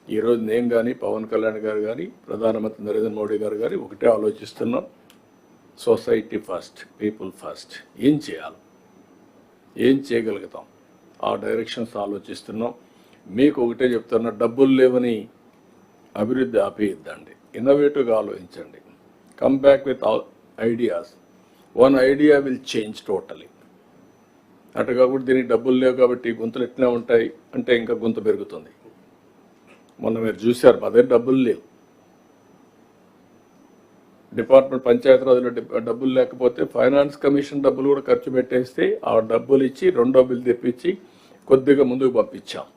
ఈరోజు నేను కానీ పవన్ కళ్యాణ్ గారు కానీ ప్రధానమంత్రి నరేంద్ర మోడీ గారు కానీ ఒకటే ఆలోచిస్తున్నాం, సొసైటీ ఫస్ట్, పీపుల్ ఫస్ట్. ఏం చేయాలి, ఏం చేయగలుగుతాం, ఆ డైరెక్షన్స్ ఆలోచిస్తున్నాం. మీకు ఒకటే చెప్తున్నా, డబ్బులు లేవని అభివృద్ధి ఆపేయద్దండి, ఇన్నోవేటివ్గా ఆలోచించండి. Come back with ideas. One idea will change totally. అటు కాకుండా దీనికి డబ్బులు లేవు కాబట్టి గొంతులు ఎట్లా ఉంటాయి అంటే ఇంకా గొంతు పెరుగుతుంది. మొన్న మీరు చూశారు, మా దగ్గర డబ్బులు లేవు. డిపార్ట్మెంట్ పంచాయతీరాజ్లో డబ్బులు లేకపోతే ఫైనాన్స్ కమిషన్ డబ్బులు కూడా ఖర్చు పెట్టేస్తే ఆ డబ్బులు ఇచ్చి రెండో బిల్లు తెప్పించి కొద్దిగా ముందుకు పంపించాం.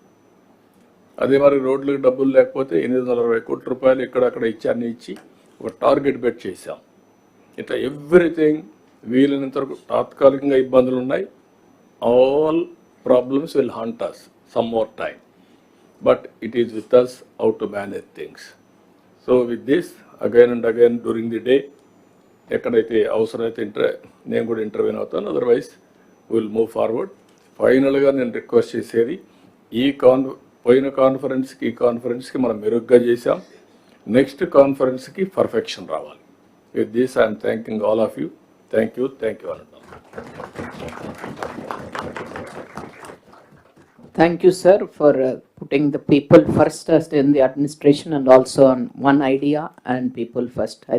అదే మరి రోడ్లకు డబ్బులు లేకపోతే 820 కోట్ల రూపాయలు ఇక్కడక్కడ ఇచ్చి అన్ని ఇచ్చి ఒక టార్గెట్ పెట్ చేశాం. ఇట్లా ఎవ్రీథింగ్ వీలైనంత వరకు. తాత్కాలికంగా ఇబ్బందులు ఉన్నాయి, all problems will hunt us some more time, but it is with us how to manage things. So with this, again and again during the day, ఎక్కడైతే అవసరమైతే నేను కూడా ఇంటర్వ్యూన్ అవుతాను, అదర్వైజ్ విల్ మూవ్ ఫార్వర్డ్. ఫైనల్గా నేను రిక్వెస్ట్ చేసేది, పోయిన కాన్ఫరెన్స్కి ఈ కాన్ఫరెన్స్కి మనం మెరుగ్గా చేశాం, నెక్స్ట్ కాన్ఫరెన్స్కి పర్ఫెక్షన్ రావాలి. With this I'm thanking all of you. Thank you అనండి. Thank you, sir, for putting the people first as in the administration and also on one idea and people first. I think